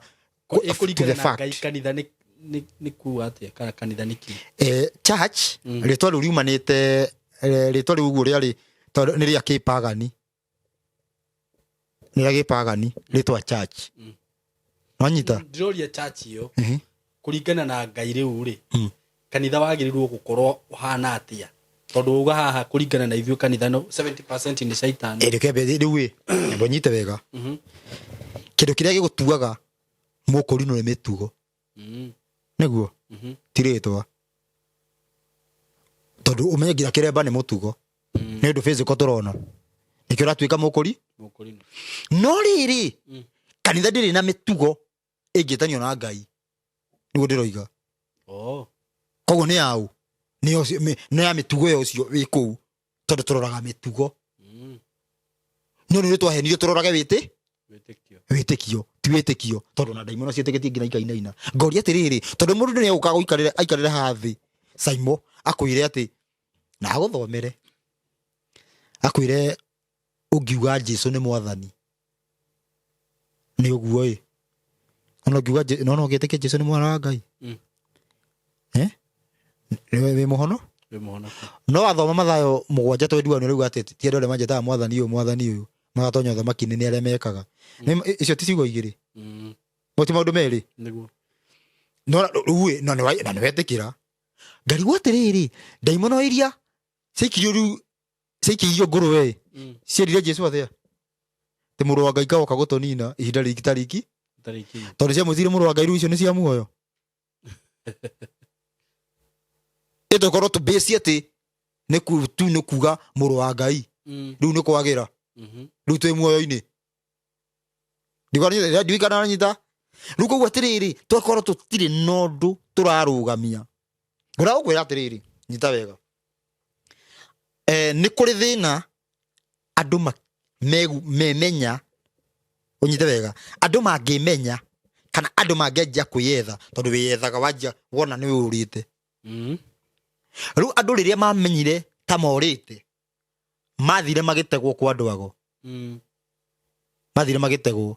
to the fact kanitha ni ku atia kana kanitha niki church ritwa riu riumanite ritwa riu uguo riari ni ria kipagani ni ria kipagani ritwa church wanyita ndiroria church iyo kuringana na ngai riu ri kanitha wagirirwo gukorwo uhana atia tondu uga haha kuringana na ithio kanitha no 70% ni saitani reke riu mbonyite wega kindu kiria gigutuaga mukurino ni mitugo niguo tiritwa tondu umenye ngira kiremba ni mutugo ni ndu physical turona nikio ratwika mukuri no riri kanitha ndiri na mitugo ingitanio na Ngai niguo ndiroiga koguo ni yau ni ya mitugo yo cio wi kuu tondu turoraga mitugo no ni twahenirio turorage witikio ti witikio tondu na ndaimono cietigetie ngina ikainaina ngoria atiriri tondu mundu ni ukaga guikarira aikarira hathi Saimo akwire ati na guthomere akwire ungiuga Jesu ni mwathani ni uguo ona ngiuga no gitike Jesu ni mwana wa Ngai we muhono no athoma Mathayo 7:21 riu ati ti andũ arĩa manjĩtaga mwathani ũyũ magatonya ũthamaki-inĩ nĩ arĩa mekaga icio ti ciugo igĩrĩ ti maũndũ merĩ no rĩu na nĩ wetĩkĩra ngarigwo atĩrĩrĩ ndaimono iria ciaikirio ngũrwe cierire Jesu atĩa tĩ mũrũ wa Ngai kagoka gũtũnina ihinda rĩngĩ tariki tondũ ciamwĩtire mũrũ wa Ngai rĩu icio nĩ cia muoyo ĩtokorwo tũbĩci atĩ nĩ kuga mũrũ wa Ngai rĩu nĩ kwagĩra rĩu twĩ muoyo-inĩ ndiũikana nyita rĩu koguo atĩrĩrĩ twakorwo tũtirĩ na ũndũ tũrarũgamia ngũra gũkwĩra atĩrĩrĩ nyita wega nĩ kũrĩ thĩna andũ memenya ũnyite wega andũ mangĩmenya kana andũ mangĩanjia kwĩyetha tondũ wĩyethaga wanjia wona nĩ ũrĩte rĩu andũ rĩrĩa mamenyire ta morĩte mathire magĩtegwo kwa andũ ago mathire magĩtegwo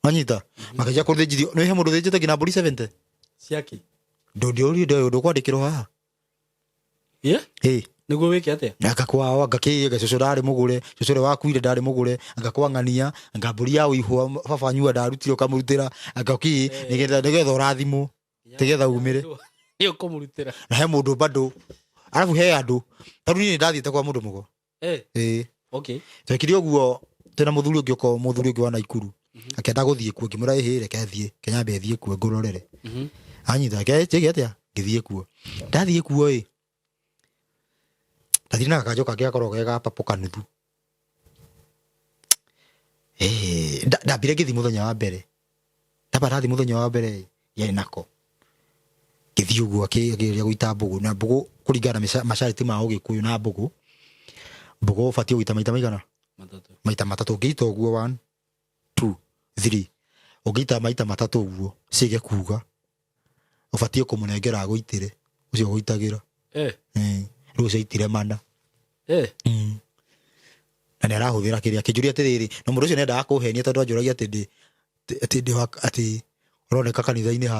anyita makajia kũthĩnjithio nĩ he mũndũ thĩnjĩte nginya mbũri 70 ciaki ndũ kwandĩkĩrwo haha nĩguo wĩke atĩa ngakakwao ngakĩiga cũcũ ndarĩ mũgũre cũcũ ũrĩa wakuire ndarĩ mũgũre ngakwang'ania ngambũri ya ũihwa baba nyua ndarutire ũkamũrutĩra ngakĩ nĩgetha ũrathimwo tĩgetha umĩre nĩ ũkũmũrutĩra na he mũndũ bado arabu he andũ tondũ niĩ ndathiĩte kwa mũndũ mũgo twekire ũguo twĩna mũthuri ũngĩ wa Naikuru akĩenda gũthiĩ kuo ngĩmwĩra ĩhĩ reke thiĩ kenyambe thiĩ kuo ngũrorere anyita kĩge atĩa ngĩthiĩ kuo ndathiĩ kuo ndathire na gakanjũ kangĩ gakorwo gega papo kanuthu ndambire ngĩthiĩ mũthenya wa mbere ndathi mũthenya wa mbere yarĩ nako ngĩthiĩ ũguo akĩgeria gũita mbũgũ na mbũgũ kũringana na masharti ma Ũgĩkũyũ na mbũgũ ũbatiĩ gũita maita maigana maita matatũ ũngĩita ũguo 1 2 3 ũngĩita maita matatũ ũguo cige kuga ũbatiĩ kũmũnengera agũitĩre ũcio ũgũitagĩra rĩu ũcio mana na nĩ arahũthĩra kĩrĩa kĩnjũria atĩrĩrĩ na mũndũ ũcio nĩendaga kũhenia tondũ anjũragia atĩ ũroneka kanitha-inĩ ha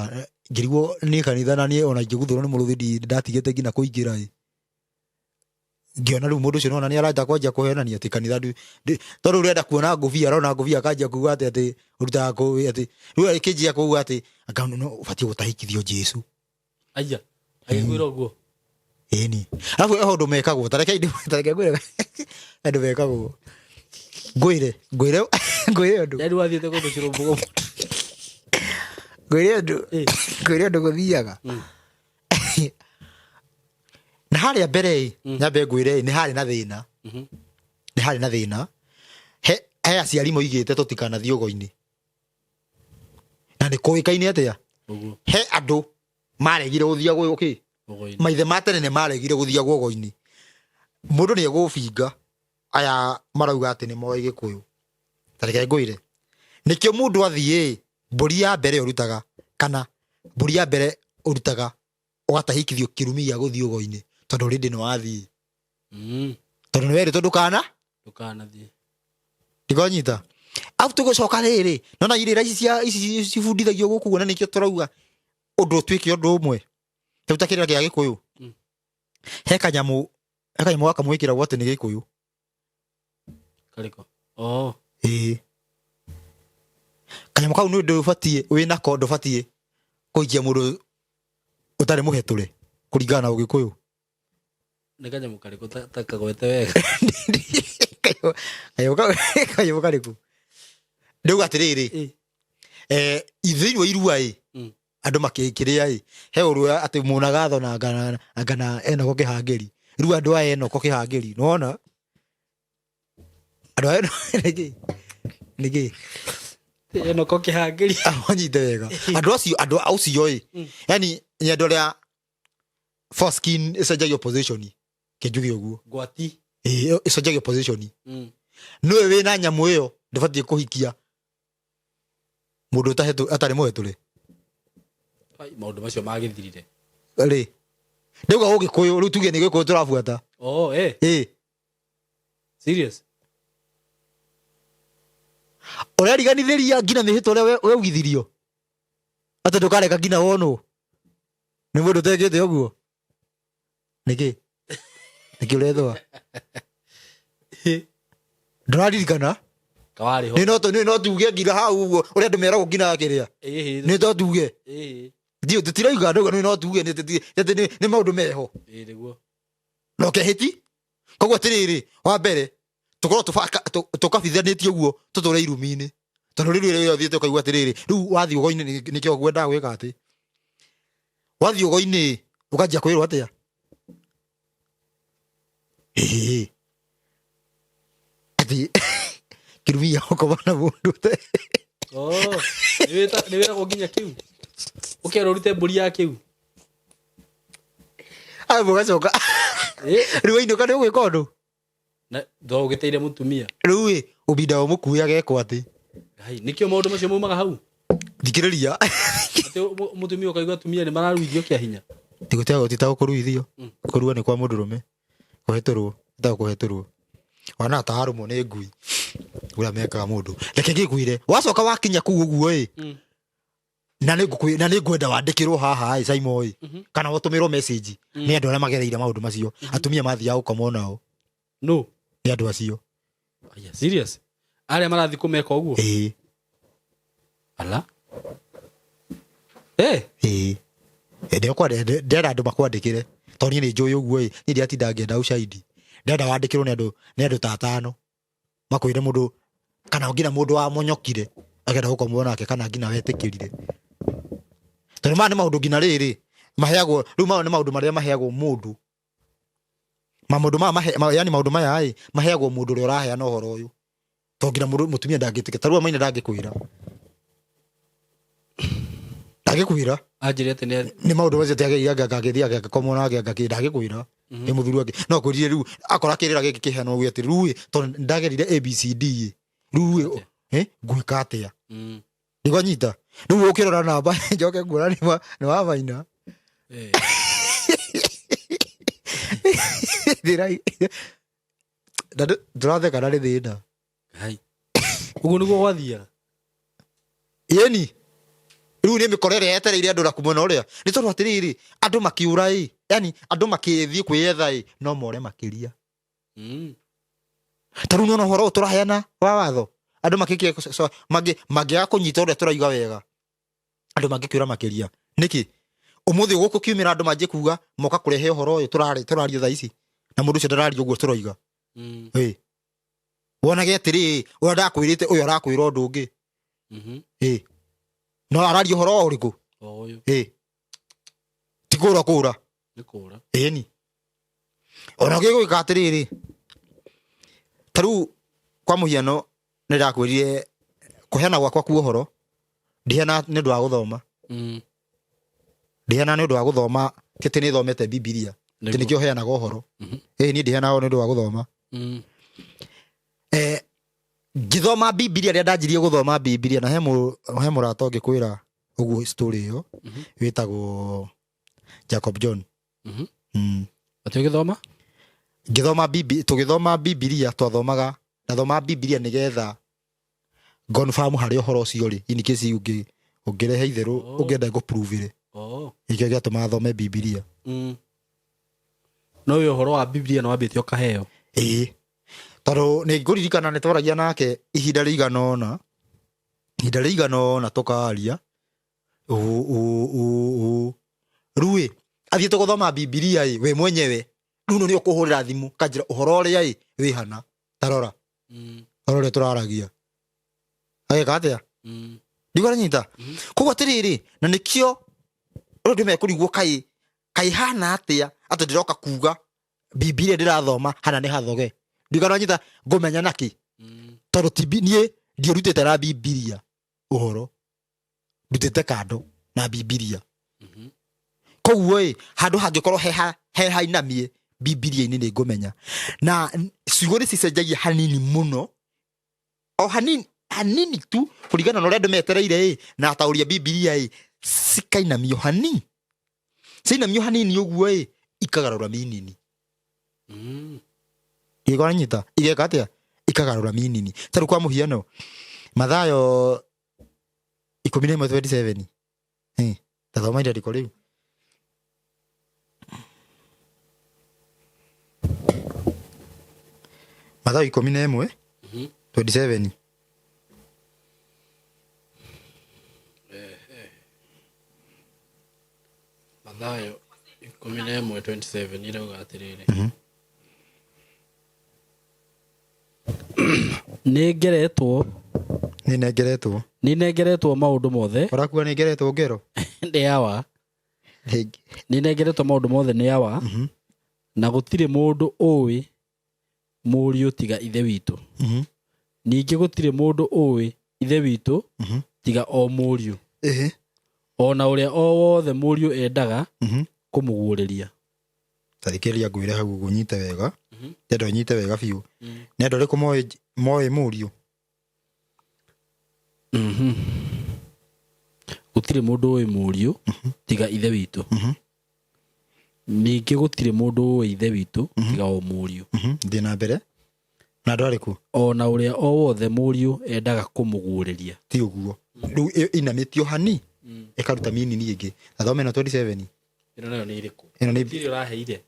ngĩrigwo nĩ kanitha na niĩ ona ingĩguthũrwo nĩ mũrũthi ndatigĩte nginya kũingĩra ngĩona rĩu mũndũ ũcio nona nĩ aranja kwanjia kũhenania atĩ kanitha tondũ ũrenda kuona ngũbia arona ngũbia akanjia kuga atĩ ũrutaga atĩ rĩu akĩnjia kuga atĩ ũbatiĩ gũtahikithio Jesu aya agĩkwĩra ũguo ĩni arabu he ũndũ mekagwo tareke ngwĩre andũ mekagwo ngwĩre ũndũ yaani wathiĩte gũthũcĩrwo mbũgũ ngwĩre ũndũ gũthiaga na harĩa mbere nyambe ngwĩre nĩ harĩ na thĩna he aciari moigĩte tũtikanathiĩ ũgo-inĩ na nĩ kũĩkaine atĩa he andũ maregire gũthiagwo maithe ma tene nĩ maregire gũthiagwo ũgo-inĩ mũndũ nĩ egũbinga aya marauga atĩ nĩ moĩ Gĩkũyũ tareke ngwĩre nĩkĩo mũndũ athiĩ mbũri ya mbere ũrutaga kana mbũri ya mbere ũrutaga ũgatahikithio kĩrumi gĩa gũthiĩ ũgo-inĩ tondũ rĩndĩ nĩ wathiĩ tondũ nĩ werĩtwo ndũkanathiĩ ndikonyita abu tũgũcoka rĩrĩ nona irĩra ici cibundithagio gũkũ guo na nĩkĩo tũrauga ũndũ ũtuĩke ũndũ ũmwe rĩu ta kĩrĩra gĩa Gĩkũyũ he kanyamũ gakamwĩkĩragwo atĩ nĩ Gĩkũyũ karĩko kanyamũ kau nĩ ũndũ ũbatiĩ wĩnako ndũbatiĩ kũikia mũndũ ũtarĩ mũhetũre kũringana na Ũgĩkũyũ nĩ kanyamũ karĩkũ takagwete wega kanyamũ karĩkũ ndĩuga atĩrĩrĩ thĩinĩ wa irua andũ makĩrĩa he ũrĩa atĩ mũnagatho na ngana Enoko Kĩhangĩri rĩu andũ aya Enoko Kĩhangĩri nĩwona andũ aya nĩkĩ eno ko kihangiri Wanyite wega. Andũ acio yani ni andũ arĩa foreskin ĩcenjagia position kĩnjuge ũguo. Gwati. Ĩcenjagia position. Nĩwe wĩna nyamũ ĩyo ndũbatiĩ kũhikia mũndũ atarĩ mũhetũre. Maũndũ macio magĩthirire. Rĩ. Ndauga ũgĩkũyũ rĩu tuge nĩ gĩkũyũ tũrabuata. Serious? Ũreriganithĩria ngina mĩhĩtwa ũrĩa weugithirio. Atĩ ndũkareka ngina wonwo. Nĩ mũndũ ũtekĩte ũguo. Nĩkĩ? Nĩkĩ ũrethũa? Ndũraririkana? Kawarĩ ho. Nĩ no tuge ngina hau ũguo ũrĩa andũ meragwo ngina kĩrĩa. Nĩ to tuge. Ndio tũtirauga nĩ no tuge nĩ maũndũ meho. Nĩguo. No kehĩti? Koguo atĩrĩrĩ, wa mbere tukorwo tũkabithanĩtie ũguo tũtũre irumi-inĩ. Tondũ rĩu rĩrĩa ũthiĩte ũkaigua atĩrĩrĩ, rĩu wathiĩ ũgo-inĩ nĩkĩo ngwendaga gwĩka atĩ. Wathiĩ ũgo-inĩ ũkanjia kwĩrwo atĩa? Atĩ kĩrumi gĩakoma na mũndũ te. Nĩ wĩragwo nginya kĩu. Ũkĩera ũrute mbũri ya kĩu. Mũgacoka. Rĩu wainũka nĩ ũgwĩka ũndũ. Thwa ũgĩteire mũtumia. Rĩu ũbinda ũmũkuia agekwo atĩ. Nĩkĩo maũndũ macio maumaga hau. Thikĩrĩria. Atĩ mũtumia ũkaigua atumia nĩ mararuithio kĩa hinya. Tigũtiaga ũtitagwo kũruithio. Kũrua nĩ kwa mũndũrũme. Kũhetũrwo. Ndagwo kũhetũrwo. Wana taharũmwo nĩ ngui. Ũrĩa mekaga mũndũ. Reke ngĩkwĩre. Wacoka wakinya kũu ũguo na nĩ ngwenda wandĩkĩrwo haha Simon kana ũtũmĩrwo message nĩ andũ arĩa magereire maũndũ macio. Atumia mathiaga gũkoma nao. No. Nĩ andũ acio. Serious? Arĩa marathiĩ kũmeka ũguo? Ala? Ndĩrenda andũ makwandĩkĩre. Tondũ niĩ nĩ njũĩ ũguo niĩ ndiatinda ngĩenda ucaidi. Ndĩrenda wandĩkĩrwo nĩ andũ ta atano. Makwĩre mũndũ kana nginya mũndũ wa monyokire akenda gũkomwo nake kana nginya wetĩkĩrire. Tondũ maya nĩ maũndũ nginya rĩrĩ maheagwo, rĩu maya nĩ maũndũ marĩa maheagwo mũndũ. Yani maũndũ maya maheagwo mũndũ ũrĩa ũraheana ũhoro ũyũ. Tondũ nginya mũtumia ndangĩtĩka. Tarua Maina ndangĩkwĩra. Ndangĩkwĩra. Anjĩrĩ atĩ nĩ maũndũ macio agagĩthiĩ agakomwo nake ndangĩkwĩra. Nĩ mũthuri wake. No kwĩrire rĩu akora kĩrĩra gĩkĩ kĩheanwo ũguo atĩ rĩu tondũ ndagerire ABCD rĩu ngwĩka atĩa. Nĩwanyita. Rĩu ũkĩrora namba njoke nguona nĩ wa Maina. Ndũratheka na nĩ thĩna. Ũguo nĩguo gwathiaga. Yeni. Rĩu nĩ mĩkora ĩrĩa yetereire andũ na kumwena ũrĩa. Nĩ tondũ atĩrĩrĩ andũ makiũra yani andũ makĩthiĩ kwĩyetha no more makĩria. Tarĩu nĩona ũhoro ũyũ tũraheana wa watho. Andũ mangĩaga kũnyita ũrĩa tũrauga wega. Andũ mangĩkĩũra makĩria. Nĩkĩ? Ũmũthĩ gũkũ kiumĩra andũ manjie kuga moka kũrehe ũhoro ũyũ tũraria thaa ici. Na mũndũ ũcio ndararia ũguo tũroiga. Wonage atĩrĩ ũrĩa ndakwĩrĩte ũyũ arakwĩra ũndũ ũngĩ. No araria ũhoro ũrĩkũ? Ti kũra. Nĩ kũra. Ĩni. Ona gĩgwĩka atĩrĩrĩ. Tarĩu kwa mũhiano nĩ ndakwĩrire kũheana gwakwa kwa ũhoro ndiheana nĩ ũndũ wa gũthoma. Ndiheana nĩ ũndũ wa gũthoma kĩtĩ nĩ thomete Bibilia. Atĩ nĩkĩo heanaga ũhoro. Niĩ ndiheanaga nĩ ũndũ wa gũthoma. Ngĩthoma Bibilia rĩrĩa ndanjirie gũthoma Bibilia na he mũrata ũngĩkwĩra ũguo story ĩyo wĩtagwo Jacob John. Atĩ ũgĩthoma? Tũgĩthoma Bibilia ndathomaga Bibilia nĩgetha confirm harĩa ũhoro ũcio rĩ in case ũngĩrehe itherũ ũngĩenda gũprove-ĩre. Nĩkĩo gĩatũmaga thome Bibilia. No ũyũ ũhoro wa Bibilia nĩ wambĩte ũkaheo? Tondũ nĩ ngũririkana nĩ twaragia nake ihinda rĩigana ũna tũkaria. Rĩu athiĩte gũthoma Bibilia we mwenyewe rĩu nĩ ũkũhũrĩra thimũ kanjĩra ũhoro ũrĩa wĩ hana tarora. Tarora ũrĩa tũraragia. Ageka atĩa? Ndigũranyita. Koguo atĩrĩrĩ na nĩkĩo ũrĩa ndĩmekũrigwo kaĩ hana atĩa atĩ ndĩroka kuga Bibilia ndĩrathoma hana nĩ hathoge. Ndigũranyita ngũmenya naki. Tondũ niĩ ndiũrutĩte na Bibilia. uhoro ndutite kando na Bibilia koguo handu hangikorwo he hainamie Bibilia-ini ni ngumenya na ciugo ni cicenjagia hanini muno o hanini tu kuringana na uria andu metereire na atauria Bibilia cikainamio hanini ciinamio hanini uguo ikagarura minini igora nyita igeka atia ikagarura minini taru kwa muhiano Mathayo 11:27 tathoma ira riko riu Mathayo 11:27 Mathayo 11:27 irauga atiriri ninengeretwo maundu mothe urakuwa ningeretwo ngero ndi awa ninengeretwo maundu mothe ni awa na gutire mundu uwi muriu tiga ithe witu ningi gutire mundu uwi ithe witu tiga o muriu ona uria o wothe muriu endaga kumuguriria tarikiria ngwire hau gunyite wega tendo nyite wega biu nendo riku moe muriu gutire mundu uwi muriu tiga ithe witu ningi gutire mundu uwi ithe witu tiga o muriu thina mbere na ndariku ona uria o wothe muriu endaga kumuguriria ti uguo riu inamitio hani ikaruta minini ingi athome na 27 ino nayo ni iriku ino ni tiri uraheire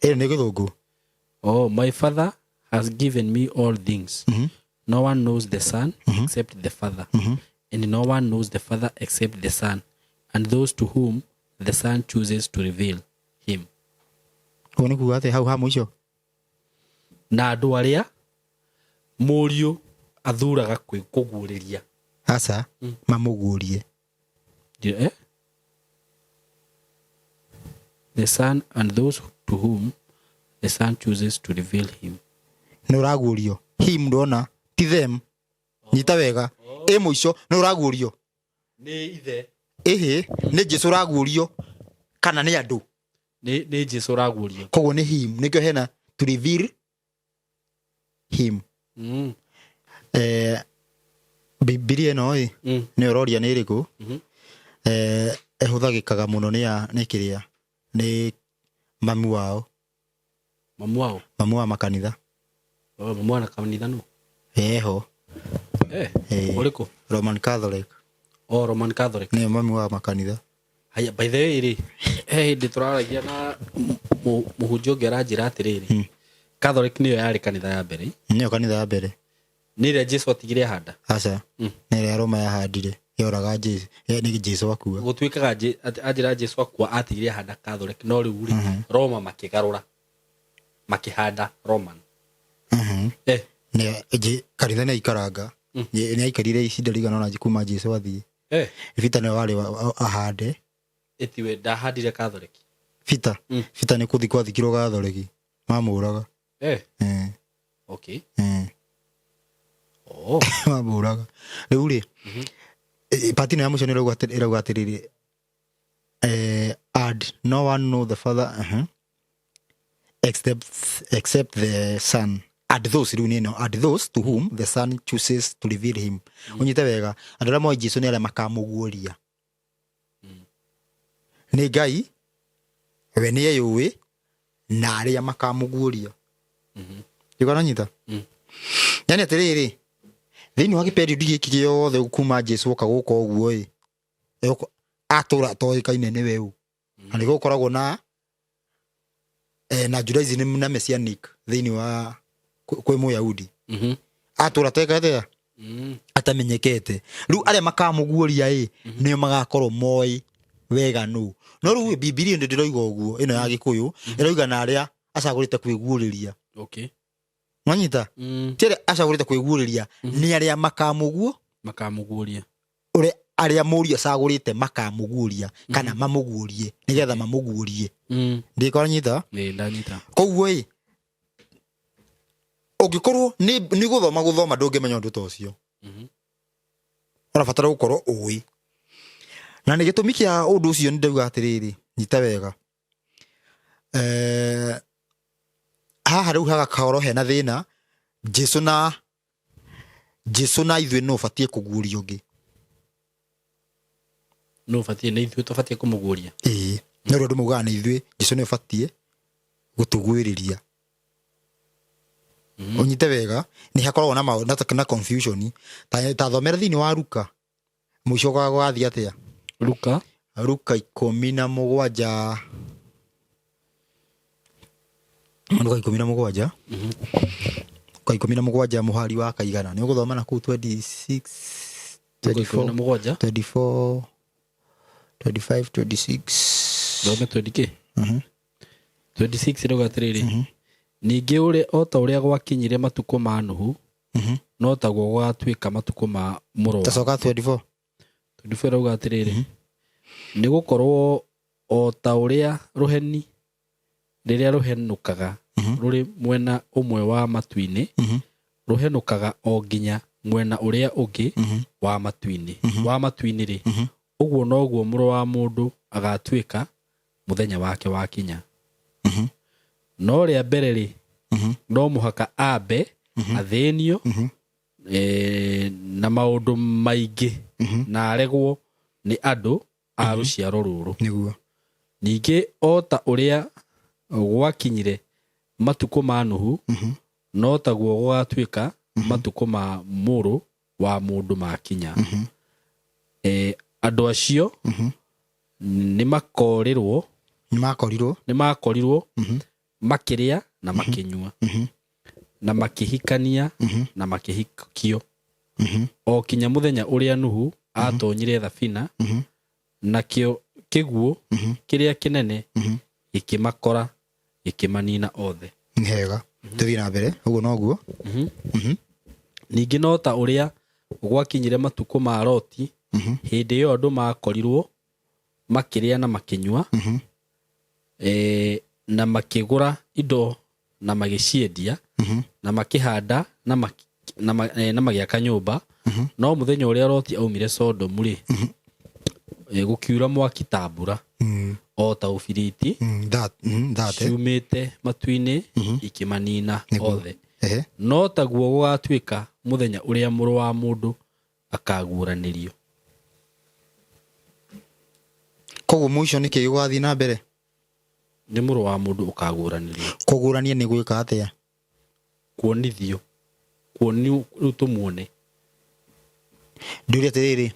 ino ni githungu my father has given me all things no one knows the son except the father and no one knows the father except the son and those to whom the son chooses to reveal him oni kuate hau ha mwisho na andu aria muriu athuraga kuguriria asa mamugurie the son and those to whom the son chooses to reveal him no ragurio him ndona ti them nyita wega mwisho no ragurio ni ithe ni Jesu ragurio kana ni andu ni Jesu ragurio koguo ni him nikio hena to reveal him Bibilia no ni uroria ni iriku ehuthagikaga muno ni kiria ni mamu wa makanitha mamu wa kanitha no eho uriku Roman Catholic Roman Catholic ni mamu wa makanitha haya by the way ri ndi turaragia na muhunjio ngera njira atiriri Catholic niyo yari kanitha ya mbere niyo kanitha ya mbere ni ire Jesu atigire handa aca ni ire Roma yahandire yoraga Jesu ni Jesu akua gutwikaga ajira Jesu akua atigire handa Catholic no riu ri Roma makigarura makihanda Roman ni kanitha ni ikaranga ni aikarire icinda rigana na kuma Jesu athie vita ni wari ahande etiwe ndahandire Catholic vita ni kuthi kwathikirwo Catholic mamuraga okay mamuraga riu ri patino ya mwisho ni irauga atiriri and no one know the father except the son and those riu nino and those to whom the son chooses to reveal him unyite wega andu aria moi Jesu ni aria makamuguoria ni Ngai we ni yeyuwi na aria makamuguoria igora nyita yani atiriri thini wa period giki giothe kuma Jesu oka guka uguo atura toikaine ni weu ani gukoragwo na Judaism na Messianic thini wa kwe Muyahudi atura tekatea atamenyekete riu aria makamuguoria niyo magakorwo moi wega no riu Bibilia ndiroiga uguo ino ya Gikuyu iroiga na aria acagurite kwiguuriria okay mwanyita tire acagurite kwiguuriria ni aria makamuguoria uri aria muri acagurite makamuguoria kana mamuguorie nigetha mamuguorie ndikora nyita ni ndanyita koguo ungikorwo ni guthoma ndungimenya undu ta ucio ũrabatara gũkorwo ũĩ na nĩ gĩtũmi kĩa ũndũ ũcio nĩ ndauga atĩrĩrĩ nyita wega haha rĩu hagakorwo hena thĩna Jesũ na ithuĩ no ũbatiĩ kũguũria ũngĩ no ũbatiĩ na ithuĩ tũbatiĩ kũmũguũria no rĩu ndĩmaugaga nĩ ithuĩ Jesũ nĩ ũbatiĩ gũtũguĩrĩria ũnyite wega nĩ hakoragwo na maũndũ na confusion ta thomera thĩinĩ wa Luka mũico gwagathiĩ atĩa Luka 17 17 mũhari wa kaigana nĩ ũgũthoma na kũu 26 24 25 26 thome 20 26 rĩu atĩrĩrĩ ningĩ o ta ũrĩa gwakinyire matukũ ma Nuhu no taguo gwatuĩka matukũ ma mũrũ tacoka 24 rĩu atĩrĩrĩ nĩ gũkorwo o ta ũrĩa rũheni rĩrĩa rũhenũkaga rũrĩ mwena ũmwe wa matu-inĩ rũhenũkaga o nginya mwena ũrĩa ũngĩ wa matu-inĩ rĩ ũguo noguo mũrũ wa mũndũ agatuĩka mũthenya wake wakinya no rĩa mbere rĩ no mũhaka ambe athĩnio na maũndũ maingĩ na aregwo nĩ andũ a rũciaro rũrũ ningĩ o ta ũrĩa gwakinyire matukũ ma Nuhu no taguo gwatuĩka matukũ ma mũrũ wa mũndũ makinya andũ acio nĩ makorirwo makĩrĩa na makĩnyua na makĩhikania na makĩhikio o kinya mũthenya ũrĩa Nuhu atonyire thabina nakĩo kĩguũ kĩrĩa kĩnene gĩkĩmakora gĩkĩmanina othe nĩ hega tũthiĩ na mbere ũguo noguo ningĩ no ta ũrĩa gwakinyire matukũ ma Loti hĩndĩ ĩyo andũ makorirwo makĩrĩa na makĩnyua na makĩgũra indo na magĩciendia na makĩhanda na magĩaka nyũmba no mũthenya ũrĩa Loti aumire Sodomu rĩ gũkiura mwaki ta mbura o ta ũbiriti ciumĩte matu-inĩ ikĩmanina othe no taguo gũgatuĩka mũthenya ũrĩa mũrũ wa mũndũ akaguũranĩrio koguo mũico nĩ kĩĩ gũgathiĩ na mbere nĩ mũrũ wa mũndũ ũkaguũranĩrio kũguũrania nĩ gwĩka atĩa kuonithio rĩu tũmuone ndĩũria atĩrĩrĩ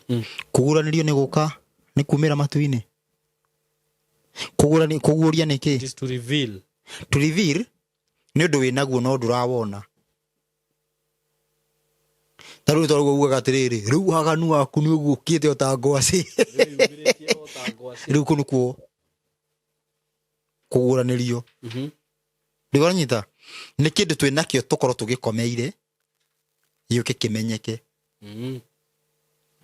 kũguũranĩrio nĩ gũka nĩ kumĩra matu-inĩ kũguũria nĩ kĩ to reveal nĩ ũndũ wĩnaguo no ndũrawona ta rĩu twaruga ugaga atĩrĩrĩ rĩu waganu waku nĩ ũguo ũkĩte o ta ngwacĩ rĩu kũ nĩkuo kũguũranĩrio ndĩranyita nĩ kĩndũ twĩnakĩo tũkorwo tũgĩkomeire gĩũke kĩmenyeke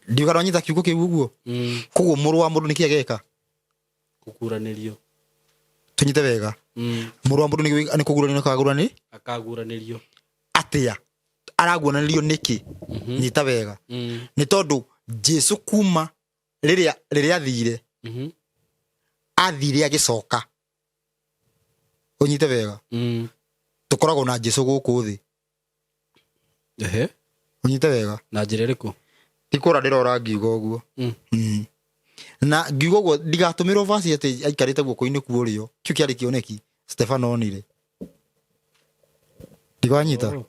ndiuga ranyita kiugo kĩu ũguo koguo mũrũ wa mũndũ nĩ kĩ ageka kũguũranĩrio tũnyite wega mũrũ wa mũndũ nĩ kũguũranĩrio akaguũranĩrio atĩa araguũranĩrio nĩkĩ nyita wega nĩ tondũ Jesũ kuma rĩrĩa athire agĩcoka ũnyite wega tũkoragwo na Jesũ gũkũ thĩ ũnyite wega na njĩra ĩrĩkũ ikũra ndĩrora ngiuga ũguo na ngiuga ũguo ndigatũmĩrwo vaci atĩ aikarĩte guoko-inĩ kwa ũrĩo kĩu kĩarĩ kĩoneki Stefano onire ndiganyita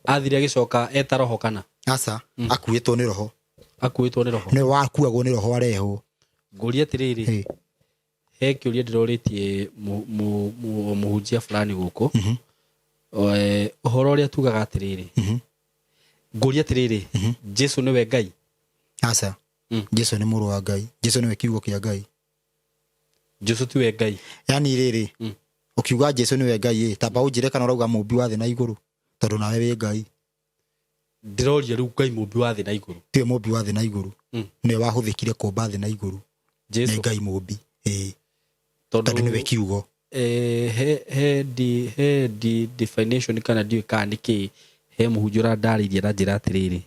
athire agĩcoka eta roho kana aca akuĩtwo nĩ roho nĩ wakuagwo nĩ roho arehwo ngũria atĩrĩrĩ he kĩũria ndĩrorĩtie mũhunjia fulani gũkũ ũhoro ũrĩa tugaga atĩrĩrĩ ngũria atĩrĩrĩ Jesũ nĩwe Ngai aca Jesũ nĩ mũrũ wa Ngai Jesũ nĩwe kiugo kĩa Ngai Jesũ tiwe Ngai yani rĩrĩ ũkiuga Jesũ nĩwe Ngai tamba ũnjĩre kana ũrauga mũmbi wa thĩ na igũrũ tondũ nawe wĩ Ngai ndĩroria rĩu Ngai mũmbi wa thĩ na igũrũ tiwe mũmbi wa thĩ na igũrũ nĩwe wahũthĩkire kũmba thĩ na igũrũ nĩ Ngai mũmbi tondũ nĩwe kiugo he definition kana ndiũĩ kana nĩkĩ he mũhunjia ũrandarĩirie na njĩra atĩrĩrĩ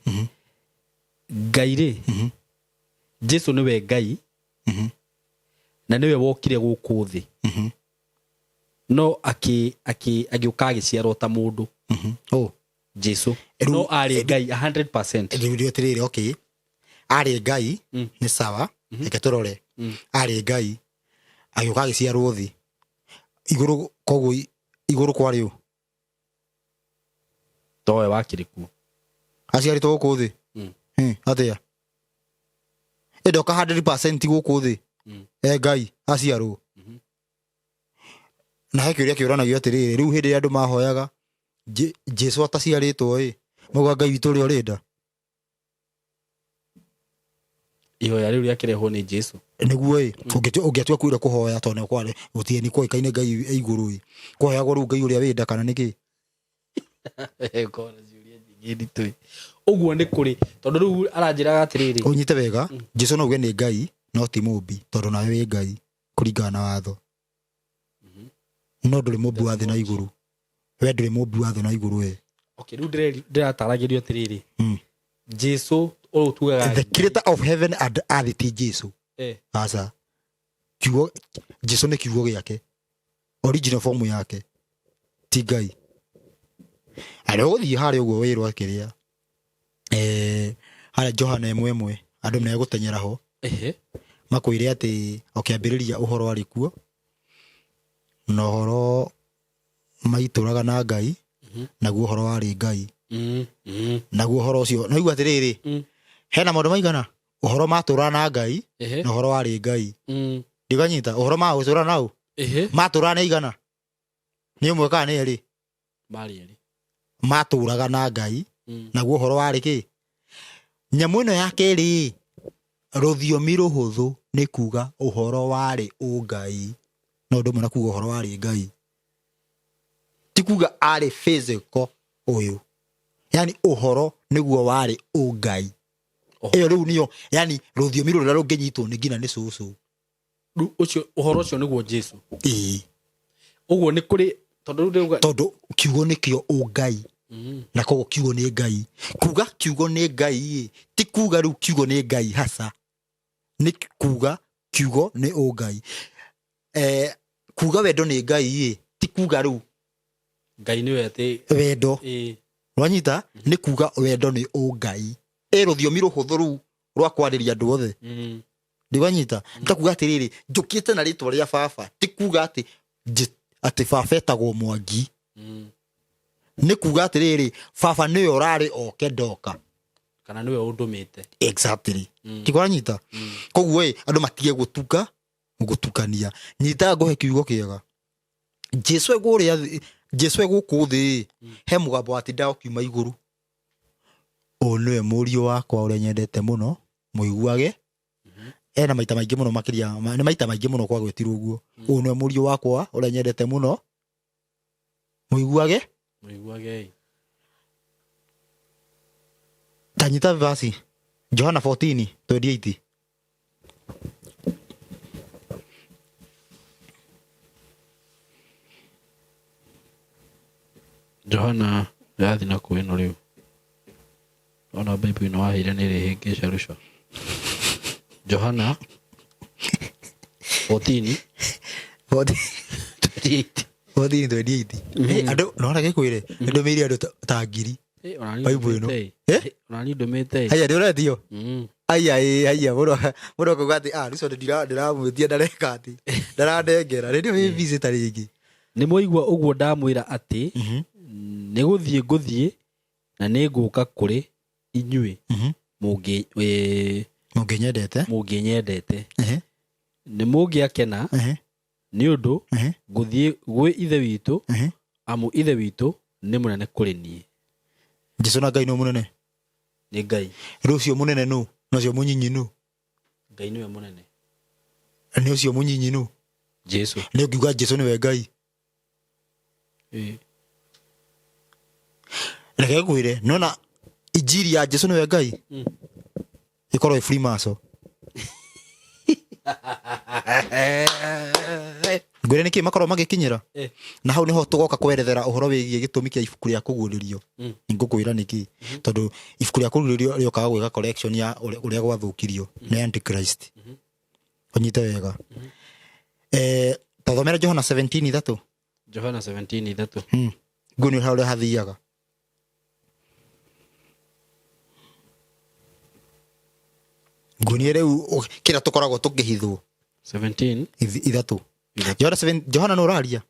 Ngai rĩ Jesu niwe Ngai na niwe wokire gũkũ thĩ no agĩũka agĩciarwo ta mũndũ Jesu no arĩ Ngai 100%. Rĩu atirĩrĩ okay arĩ Ngai nĩ sawa reke tũrore arĩ Ngai agĩũka agĩciarwo thĩ igũrũ koguo igũrũ kwarĩ ũ towe wakĩrĩ kuo aciarĩtwo gũkũ thĩ atĩa ndoka 100% gũkũ thĩ Ngai aciarwo na he kĩũria kĩũranagio atĩrĩrĩ rĩu hĩndĩ ĩrĩa andũ mahoyaga Jesu ataciarĩtwo mauga Ngai witũ ũrĩa ũrenda ihoya rĩu rĩakĩrehwo nĩ Jesu nĩguo ũngĩatua kwĩra kũhoya tondũ kware gũtirĩ nĩ kũĩkaine Ngai igũrũ kũhoyagwo rĩu Ngai ũrĩa wenda kana nĩkĩ ũguo nĩ kũrĩ tondũ rĩu aranjĩraga atĩrĩrĩ ũnyite wega Jesu no uge nĩ Ngai no ti mũmbi tondũ nawe wĩ Ngai kũringana na watho no ndũrĩ mũmbi wa thĩ na igũrũ we ndũrĩ mũmbi wa thĩ na igũrũ okay rĩu ndĩrataragĩrio atĩrĩrĩ Jesu ũrĩa tugaga the creator of heaven and earth ti Jesu aca kiugo Jesu nĩ kiugo gĩake original form yake ti Ngai arĩ gũthiĩ harĩa ũguo wĩrwo akĩrĩa harĩa Johana 1:1 andũ megũtenyera ho makwĩre atĩ ũkĩambĩrĩria ũhoro arĩ kuo na ũhoro maitũraga na Ngai naguo ũhoro warĩ Ngai naguo ũhoro ũcio no igua atĩrĩrĩ hena maũndũ maigana ũhoro matũra na Ngai na ũhoro warĩ Ngai ndiganyita ũhoro magũtũra nao matũra na igana nĩ ũmwe kana nĩ erĩ marĩ erĩ matũraga na Ngai naguo ũhoro warĩ kĩ nyamũ ĩno ya kerĩ rũthiomi rũhũthũ nĩ kuga ũhoro warĩ Ngai no ndũmwe na kuga ũhoro warĩ Ngai ti kuga arĩ physical ũyũ yani ũhoro nĩguo warĩ Ngai ĩyo rĩu nĩyo yani rũthiomi rũrĩa rũngĩnyitwo nĩ nginya nĩ cũcũ ũcio ũhoro ũcio nĩguo Jesu ũguo nĩ kũrĩ tondũ kiugo nĩkĩo Ngai na koguo kiugo nĩ Ngai kuga kiugo nĩ Ngai ti kuga rĩu kiugo nĩ Ngai hasa nĩ kuga kiugo nĩ Ngai kuga wendo nĩ Ngai ti kuga rĩu Ngai nĩwe atĩ wendo wanyita nĩ kuga wendo nĩ Ngai rũthiomi rũhũthũ rũu rwa kwarĩria andũ othe ndiganyita ta kuga atĩrĩrĩ njũkĩte na rĩtwa rĩa baba ti kuga atĩ baba etagwo Mwangi nĩ kuga atĩrĩrĩ baba nĩwe ũrarĩ oke ndoka kana nĩwe ũndũmĩte exactly tikwanyita koguo andũ matige gũtukania nyita ngohe kiugo kĩega Jesu egũkũ thĩ he mũgambo wa tinda ũkiuma igũrũ ũyũ nĩwe mũriũ wakwa ũrĩa nyendete mũno mũiguage ena maita maingĩ mũno makĩria nĩ maita maingĩ mũno kwa gwĩtirwo ũguo ũyũ nĩwe mũriũ wakwa ũrĩa nyendete mũno mũiguage tanyita verse Johana 14:28 Johana yathi na kwĩno rĩu ona bible ino wahire nĩ rĩhĩngĩca rũco Johana 14:28 andũ nona gĩkwĩre ndũmĩire andũ ta ngiri bible ino onani ndũmĩte haya ndĩũretio haya mũno kuga atĩ rĩco ndĩramwĩtia ndareka atĩ ndarandengera rĩndio wĩ busy ta rĩngĩ nĩ mũigua ũguo ndamwĩra atĩ nĩ gũthiĩ ngũthiĩ na nĩ ngũka kũrĩ inyuĩ mũngĩnyendete nĩ mũngĩakena nĩ ũndũ ngũthiĩ gwĩ ithe witũ amu ithe witũ nĩ mũnene kũrĩ niĩ Jesu na Ngai nĩ mũnene nĩ Ngai rũcio mũnene nũ na ũcio mũnyinyi nũ Ngai nĩwe mũnene nĩ ũcio mũnyinyi nũ Jesu nĩ ũngiuga Jesu nĩwe Ngai reke ngwĩre nona injiri ya Jesu nĩwe Ngai ĩkorwo ĩ Freemason ngwire niki makoro magikinyira na hau niho tugoka kwerethera uhoro wigie gitumi kia ibuku ria kuguririo ningukwira niki tondu ibuku ria kuguririo riokaga gwika collection ya uria gwathukirio ni antichrist onyite wega tathomera Johana 17:3 Johana 17:3 nguni hau hathiaga nguni reu kira tukoragwo tukihithwo 17:3 Johana no raria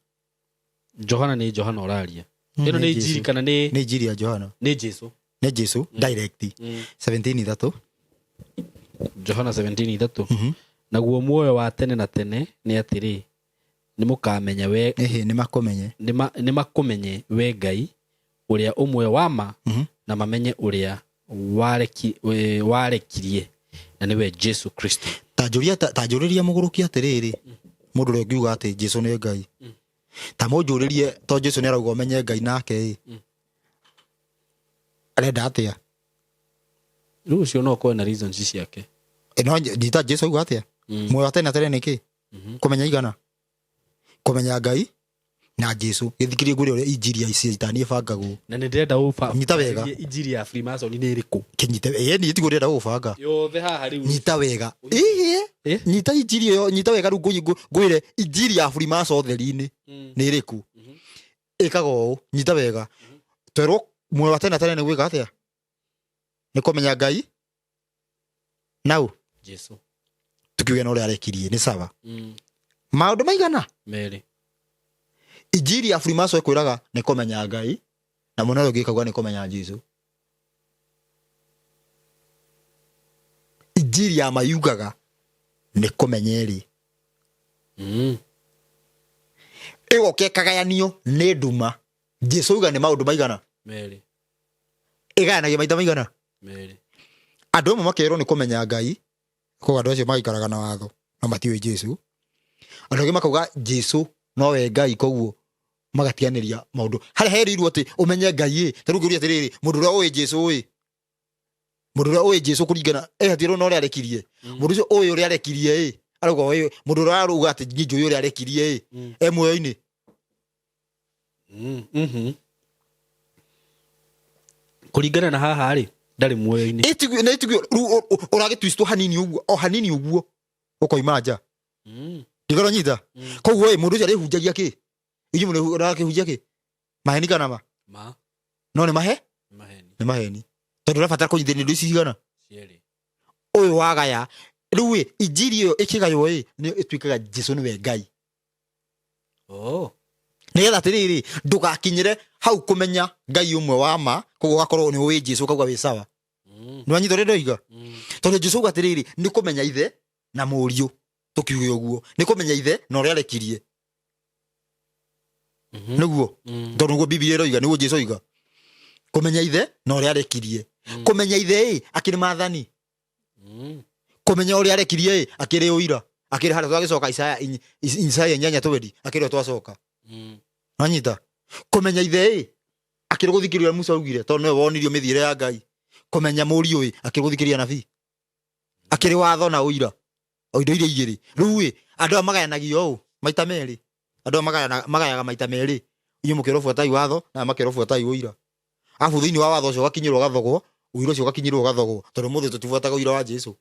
Johana ni Johana oraria ino ni injiri kana ni injiri ya Johana ni Jesu direct 17:3 Johana 17:3 naguo muoyo wa tene na tene ni atiri nimukamenya we nimakumenye we Ngai uria umwe wa ma na mamenye uria warekirie na niwe Jesu Kristo tajuriria muguruki atiriri mundu uri ngiuga ati Jesu ni Ngai ta mujuririe to Jesu ni arauga umenye Ngai nake arenda atia riu cio no ko na reasons ciake no dita Jesu auga atia muoyo atena tere niki kumenya igana kumenya Ngai na Jesu githikirie ngure uria injiri ya icitani ibangagwo na ni ndenda ufa nyita wega injiri ya Freemason ni iriku kinyite ni tigo ndenda ubanga yothe haha riu nyita wega nyita injiri yo nyita wega ru ngwire injiri ya Freemason theri-ini ni iriku ikago nyita wega twerwo muoyo wa tena ni gwika atia ni kumenya Ngai nau Jesu tukiuga no ria arekirie ni sawa maundu maigana meri injiri ya Freemason ekwiraga ni kumenya Ngai na muno ngikagwa ni kumenya Jesu injiri ya mayugaga ni kumenya ri ego kekagayanio ni nduma Jesu uga ni maundu maigana meri iganagia maita maigana meri andu amwe makerwo ni kumenya Ngai ko andu acio magikaraga na watho na matiwe Jesu andu angi makauga Jesu no we Ngai koguo magatianiria maundu hari herirwo ati umenye Ngai taru ngiuria atiriri mundu ura oye Jesu mundu ura oye Jesu kuringana atiro no ria arekirie mundu ucio oye uri arekirie arauga oye mundu ura aruga ati njui uri arekirie muoyo-ini kuringana na haha ri ndari muoyo-ini etigwe uragitwistwo hanini uguo ukoima nja ndigoro nyita koguo mundu ucio arihunjagia ki inyu mundu urakihunjia ki maheni kana ma no ni maheni tondu urabatara kunyithania ndu ici igana cieri uyu wagaya riu injiri iyo ikigayo ni itwikaga Jesu ni we Ngai nigetha atiriri ndugakinyire hau kumenya Ngai umwe wa ma koguo gakorwo ni wi Jesu kauga wi sawa nwanyitho rindu iga tondu Jesu uga atiriri ni kumenya ithe na muriu tukiuge uguo ni kumenya ithe na uria arekirie niguo tondu guo Biblia iroiga niguo Jesu iga kumenya ithe na uria arekirie kumenya ithe akiri mathani kumenya uria arekirie akiri uira akiri hara twagicoka Isaya 8:20 akiri twacoka anyita kumenya ithe akiri guthikiria Musa augire tondu niwe wonirio mithire ya Ngai kumenya muriu akiri guthikiria nabii akiri watho na uira o indo iria igiri riu andu magayanagio maita meri andu magayaga maita meri inyu mukiro buatai watho na makiro buatai uira afu thiini wa watho ucio gakinyirwo gathogwo uira ucio gakinyirwo gathogwo tondu muthe tutibuataga uira wa Jesu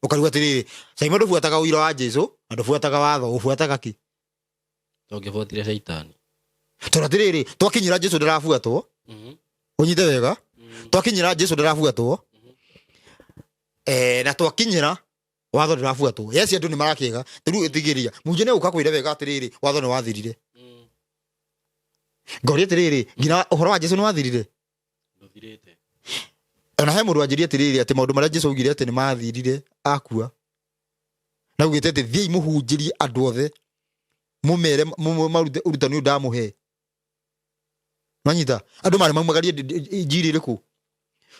ukaruga atiriri Simon ndubuataga uira wa Jesu andu buataga watho ubuataga ki tungibuatire shaitani tondu atiriri twakinyira Jesu ndarabuatwo unyite wega twakinyira Jesu ndarabuatwo na twakinyira watho ndirabuatwo yesi andu ni marakiega riu itigiria munje ne ukakwire wega atiriri watho ni wathirire ngori atiriri ngina uhoro wa Jesu ni wathirire nduthirite ona he mundu anjirie atiriri ati maundu maria Jesu augire ati ni mathirire akua na ugite ati thii muhunjirie andu othe mumere marute urutani ndamuhe manyita andu mari maumagarie injiri iriku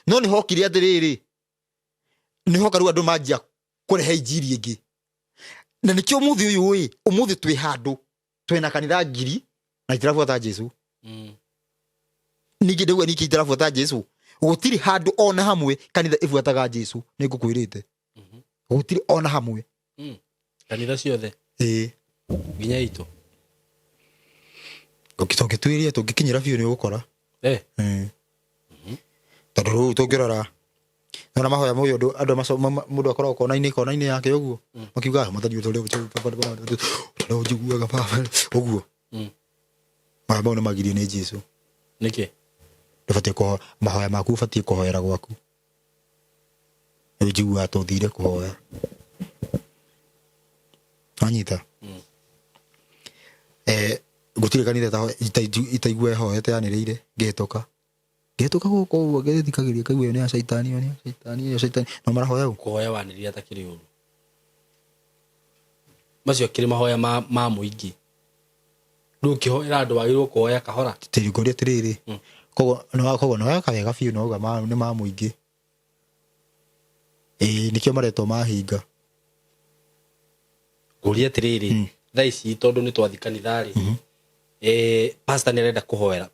no ni hokire atiriri ni hokaru andu majia kurehe injiri ingi na nikio muthi uyu umuthi twi handu twina kanitha ngiri na itirabuata Jesu nigi ndauga niki itirabuata Jesu gutiri handu ona hamwe kanitha ibuataga Jesu ningukwirite gutiri ona hamwe kanitha ciothe Ginya ito. Ukitongituirie tungikinyira biu ni ugukora. Tondu tungirora nona mahoya muyo andu mundu akorwo kona-ini yake uguo makiuga mathani utore njiguaga baba uguo mabao ni magirio ni Jesu niki ndubati ko mahoya maku ubati kuhoera gwaku njigua tuthire kuhoya anyita gutire kanitha ta itaigwe hoete yaniriire ngetoka guko ngethikagiria kaigwe ni ya shaitani no marahoya kuhoya waniria takiri uru macio kiri mahoya ma muingi ndu kihoera andu wagirwo kuhoya kahora tirigori tiriri kogo no kawega biu no ga ni ma muingi nikio mareto mahinga guria tiriri thaici tondu ni twathi kanithari pastor ni arenda kuhoya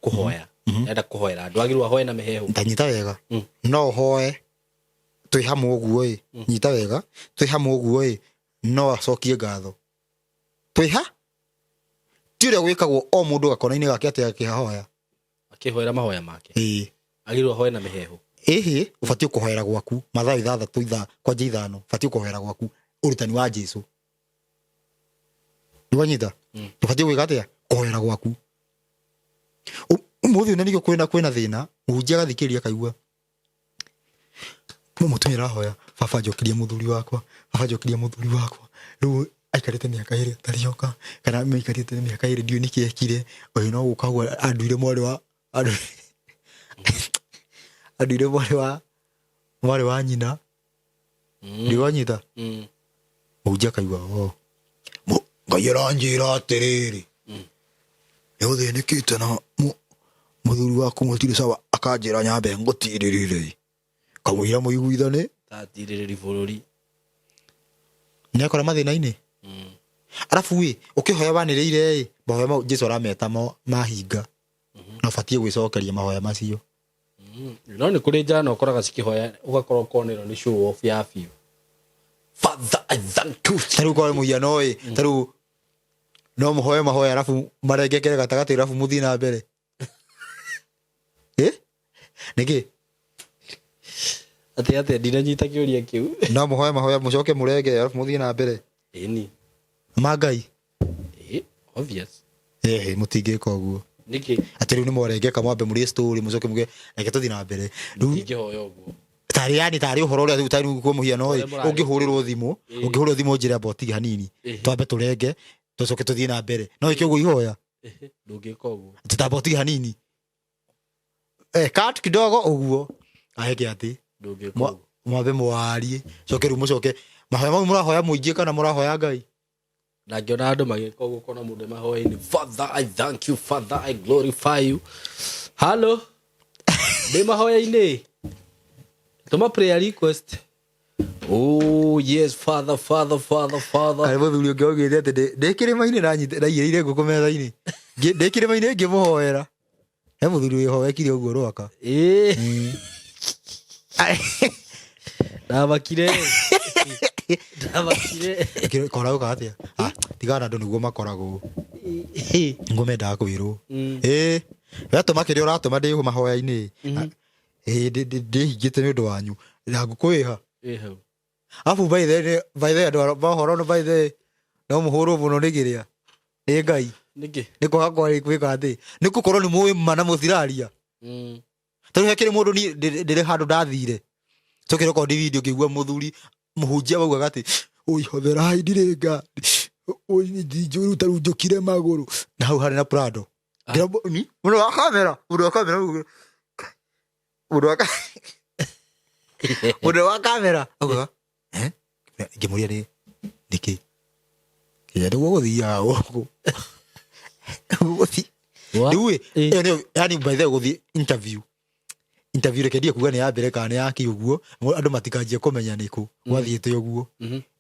enda kuhoera andu agirwo ahoe na mehehu ndanyita wega no hoe twi hamwe uguo nyita wega twi hamwe uguo no acokie ngatho twi ha tire gwikagwo o mundu gakona-ini gake ati akihoya akihoera mahoya make agirwo ahoe na mehehu ubati kuhoera gwaku mathaa 6 kwanja 5 ubati kuhoera gwaku urutani wa Jesu niwanyita ubati gwika atia kuhoera gwaku umuthi na nikio kwina thina unjia gathikiria kaigua mutumira hoya baba njokirie muthuri wakwa riu aikarite miaka 2 tarioka kana meikarite miaka 2 ndio nikiekire oyo no gukagwa anduire mwari wa nyina ndiwanyita unjia kaigua ngai aranjira atiriri niuthinikite na muthuri waku mutire sawa akanjira nyambe ngutirire kamwira muiguithane tatiriri bururi ni akora mathina-ini arafu ukihoya waniriire mahoya mau Jesu arameta mahinga no batie gwicokeria mahoya macio no ni kuri njana ukoraga cikihoya ugakorwo konero ni show off ya biu Father I thank you taru kwa muhiano taru no mahoya arafu marengekere gatagati arafu muthi na mbere niki ati ndinanyita kiuria kiu no mahoya mucoke murenge arafu muthi na mbere ni magai obvious mutingika uguo niki ati riu ni morengeka mwambe muri story mucoke muge reke tuthi na mbere ngihoya uguo tari uhoro uria utari kwa muhiano ungihurirwo thimu njira boti hanini twambe turenge tucoke tuthie na mbere no ikio uguo ihoya ndungika uguo tutaboti hanini kat kidogo uguo aheke ati ndungika mwambe mwarie coke riu mucoke mahoya mau murahoya muingie kana murahoya Ngai na ngiona andu magika uguo kona mundu mahoya-ini Father I thank you Father I glorify you hello de mahoya-ini tuma prayer request oh yes Father ari muthuri ungiogire ati ndikirima-ini naiyire nguku metha-ini ndikirima-ini ngimuhoera he muthuri wihoekire uguo rwaka ndabakire koragwo atia tigana andu niguo makoragwo ngo mendaga kwirwo wetuma kiria uratuma ndi mahoya-ini ndihingite ni undu wanyu na nguku iha afu by the andu bahoro no by the no muhuru muno ni giria ni Ngai niko hakwa gwika ati nikukorwo ni muwi mana muthiraria tari hakiri mundu ni ndire handu ndathire tokero ko video kigua muthuri muhunjia bauga ati oi hotherai ndirenga oi ni njuru taru njokire maguru na hau hari na Prado ni mundu wa kamera mundu wa kamera auga ngimuria ni niki kinya ndugo guthia guku Niwe yani by the way guthi interview rekedia kuga ni ya mbere kana ya kiuguo andu matikanjie kumenya niku gwathiite uguo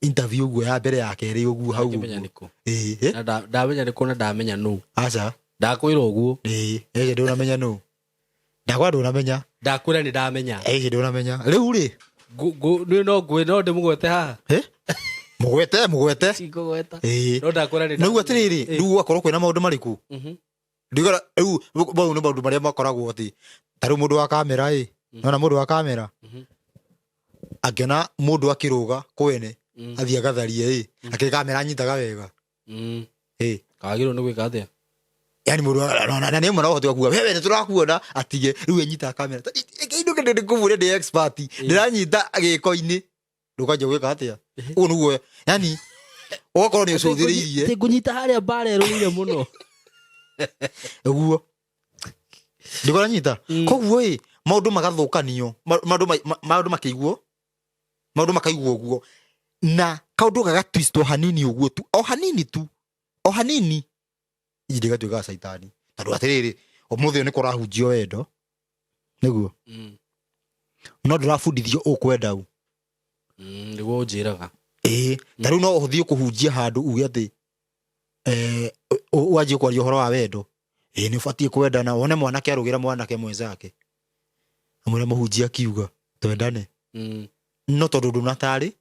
interview uguo ya mbere ya keri uguo hau na ndamenya niku na ndamenya nu acha ndakwira uguo ndunamenya nu ndakwa ndunamenya ndakwira ni ndamenya ndunamenya riu ri no ndimugwete haha mugwete Sikugweta. ĩĩ No ndakwĩra nĩ. na rĩu atĩrĩrĩ rĩu gwakorwo kwĩna maũndũ marĩkũ ndigora rĩu mau nĩ maũndũ marĩa makoragwo atĩ ta rĩu mũndũ wa kamera nona mũndũ wa kamera angĩona mũndũ akĩrũga kwene athiĩ agatharie akĩrĩ kamera anyitaga wega Kagĩrĩirwo nĩ gwĩka atĩa? yani mũndũ na nĩ mwana ũhoti wa kuga wewe nĩ tũrakuona atige rĩu enyita kamera kĩndũ kĩndũ ndĩkũmwĩre ndĩ expert ndĩranyita gĩko-inĩ ndũkanjia gwĩka atĩa ũguo nĩguo yani ũgakorwo nĩ ũcũthĩrĩirie ngũnyita harĩa mbara ĩrũire mũno ũguo ndĩkũranyita koguo maũndũ magathũkanio maũndũ makĩiguo maũndũ makaiguo ũguo na kaũndũ gagatwist hanini ũguo tu o hanini indi gatuĩka caitani tondũ atĩrĩrĩ ũmũthĩ nĩ kũrahunjio wendo nĩguo no ndũrabundithio ũkwenda u nĩguo ũnjĩraga ta rĩu no ũhũthie kũhunjia handũ uge atĩ wanjie kwaria ũhoro wa wendo nĩ ũbatiĩ kwendana wone mwanake arũgĩra mwanake mwenzake amwĩre mũhunjia akiuga twendane no tondũ ndũnatarĩ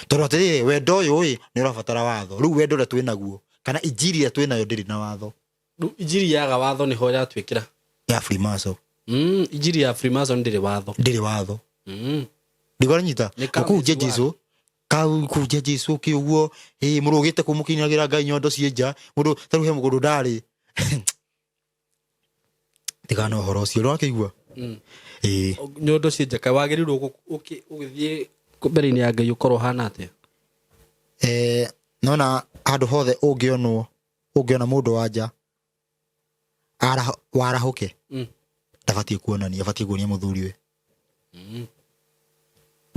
tondũ atĩrĩrĩ wendo ũyũ nĩ ũrabatara watho rĩu wendo ũrĩa twĩnaguo kana injiri ĩrĩa twĩnayo ndĩrĩ na watho injiri yaga watho nĩho yatuĩkĩra ya Freemason injiri ya Freemason ndĩrĩ watho ndĩkũranyita kũhunjia Jesũ kũhunjia Jesũ kĩuguo mũrũgĩte kũmũkinyagĩra Ngai nyondo ciĩ nja mũndũ ta rĩu he mũndũ ndarĩ tigana ũhoro ũcio nĩwakĩigua nyondo ciĩ nja kaĩ wagĩrĩirwo ũgĩthiĩ mbere-inĩ ya Ngai ũkorwo hana atĩa nona handũ hothe ũngĩona mũndũ wa nja warahũke ndabatiĩ kuonania abatiĩ kuonia mũthuriwe